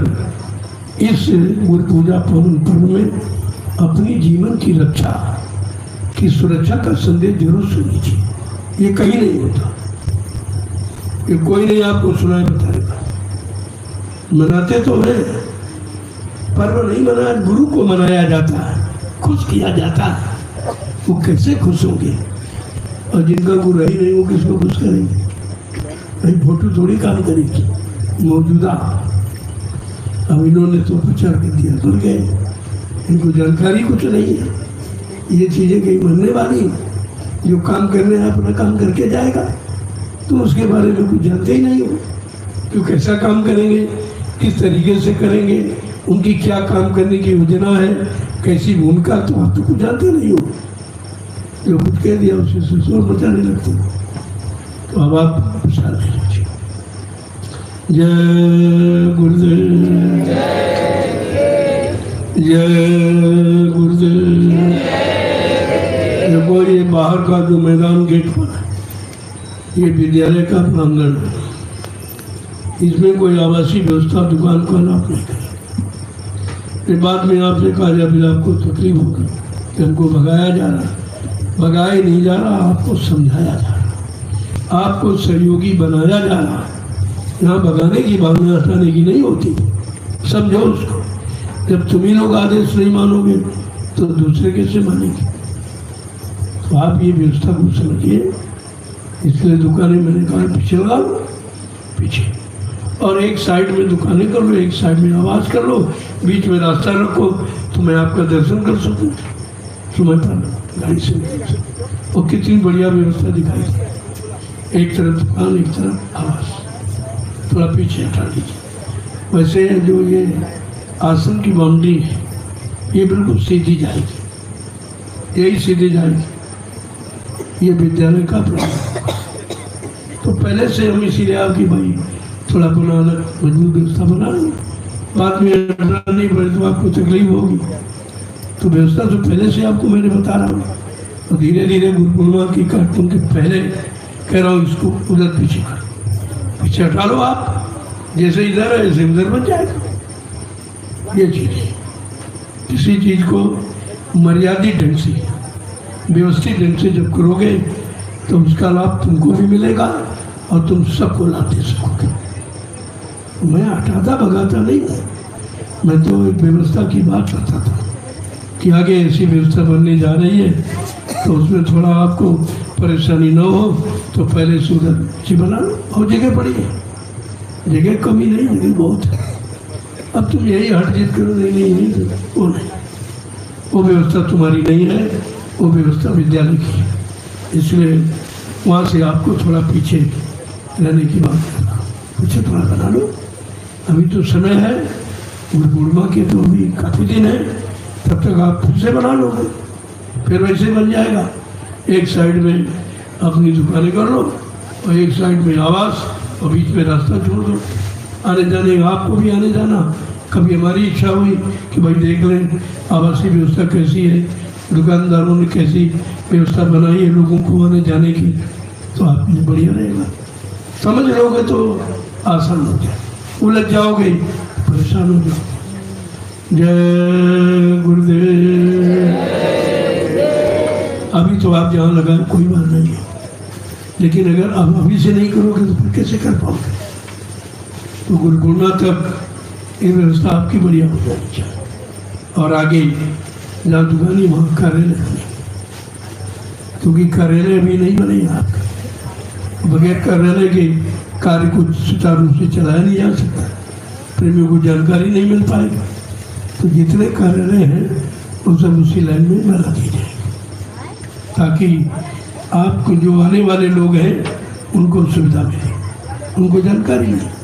इस गुरु पूजा पावन पर्व में अपनी जीवन की रक्षा की सुरक्षा का संदेश जरूर सुनिए। ये कहीं नहीं होता, ये कोई नहीं आपको सुनाए बताएगा। मनाते तो है, पर्व नहीं मनाया, गुरु को मनाया जाता है, खुश किया जाता है। वो कैसे खुश होंगे? और जिनका गुरु ही नहीं, वो किसको खुश करेंगे? भाई फोटो थोड़ी काम करेगी मौजूदा। अब इन्होंने तो प्रचार कर दिया, कर गए, इनको जानकारी कुछ नहीं है। ये चीजें कहीं बनने वाली, जो काम करने अपना काम करके जाएगा, तो उसके बारे में कुछ जानते ही नहीं हो। तो कैसा काम करेंगे, किस तरीके से करेंगे, उनकी क्या काम करने की योजना है, कैसी भूमिका, तो आप तो कुछ जानते नहीं हो, जो कुछ कह दिया उसे शोर मचाने लगते हो। तो अब आप प्रसाद ले लीजिए। जय गुरुदेव, जय गुरुदेव। देखो ये बाहर का जो मैदान गेट पर है, ये विद्यालय का प्रांगण है। इसमें कोई आवासीय व्यवस्था दुकान का लाभ नहीं करें। फिर बाद में आपसे कहा जाए फिर आपको तकलीफ होगी कि हमको भगाया जा रहा, भगाया नहीं जा रहा, आपको समझाया जा रहा, आपको सहयोगी बनाया जा रहा। यहाँ भगाने की भावना हटाने की नहीं होती, समझो उसको। जब तुम्ही लोग आदेश नहीं मानोगे तो दूसरे कैसे मानेंगे? तो आप ये व्यवस्था को समझिए। इसलिए दुकानें मैंने कहा पीछे लगाओ, पीछे, और एक साइड में दुकानें कर लो, एक साइड में आवाज़ कर लो, बीच में रास्ता रखो तो मैं आपका दर्शन कर सकूँ समय पर गाड़ी से। और कितनी बढ़िया व्यवस्था दिखाई दी, एक तरफ दुकान एक तरफ आवाज़। थोड़ा पीछे हटा लीजिए। वैसे जो ये आसन की बाउंड्री है ये बिल्कुल सीधी जाएगी, यही सीधी जाएगी, ये विद्यालय का प्रश्न। तो पहले से हम इसीलिए आपकी भाई थोड़ा बना अलग मजबूत व्यवस्था बना लें, बाद में नहीं पड़े तो आपको तकलीफ होगी। तो व्यवस्था तो पहले से आपको मैंने बता रहा हूँ। और धीरे धीरे गुरु पूर्णिमा की कार्यक्रम के पहले कह रहा हूँ इसको उधर पीछे करो, पीछे हटा लो आप, जैसे इधर है ऐसे उधर बन जाएगा। ये चीज़ है, किसी चीज़ को मर्यादित ढंग से व्यवस्थित ढंग से जब करोगे तो उसका लाभ तुमको भी मिलेगा और तुम सबको लाभ दे सकोगे। मैं हटाता भगाता नहीं हूँ, मैं तो एक व्यवस्था की बात करता था कि आगे ऐसी व्यवस्था बनने जा रही है तो उसमें थोड़ा आपको परेशानी न हो तो पहले से उधर अच्छी बना लो। और जगह पड़ी है, जगह कमी नहीं, जगह बहुत है। अब तुम यही हट जीत करो, नहीं, वो नहीं, वो व्यवस्था तुम्हारी नहीं है, वो व्यवस्था विद्यालय की है। इसलिए वहाँ से आपको थोड़ा पीछे रहने की बात करना, पीछे थोड़ा बना लो। अभी तो समय है, गुरु पूर्णिमा के तो अभी काफ़ी दिन है, तब तक आप खुद से बना लोगे, फिर वैसे बन जाएगा। एक साइड में अपनी दुकानें कर लो और एक साइड में आवास और बीच में रास्ता छोड़ दो। आने जाने आपको भी आने जाना, कभी हमारी इच्छा हुई कि भाई देख लें आवासीय व्यवस्था कैसी है, दुकानदारों ने कैसी व्यवस्था बनाई है लोगों को आने जाने की, तो आप ये बढ़िया रहेगा। समझ लोगे तो आसान हो जाए, उलझ जाओगे परेशान हो जाओगे। जय गुरुदेव। अभी तो आप जहाँ लगाए कोई बात नहीं है, लेकिन अगर आप अभी से नहीं करोगे तो फिर कैसे कर पाओगे? तो गुरु पूर्णिमा तक ये व्यवस्था आपकी बढ़िया हो जानी चाहिए। और आगे जहाँ दुकानी वहाँ कार्यालय बने, क्योंकि कार्यालय अभी नहीं बने आपका। बगैर कार्यालय के कार्य को सुचारू रूप से चलाया नहीं जा सकता, प्रेमियों को जानकारी नहीं मिल पाएगी। तो जितने कार्यालय हैं वो सब उसी लाइन में बना दी जाएगी, ताकि आपको जो आने वाले लोग हैं उनको सुविधा मिले, उनको जानकारी मिले।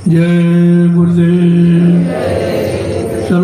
जय गुरुदेव।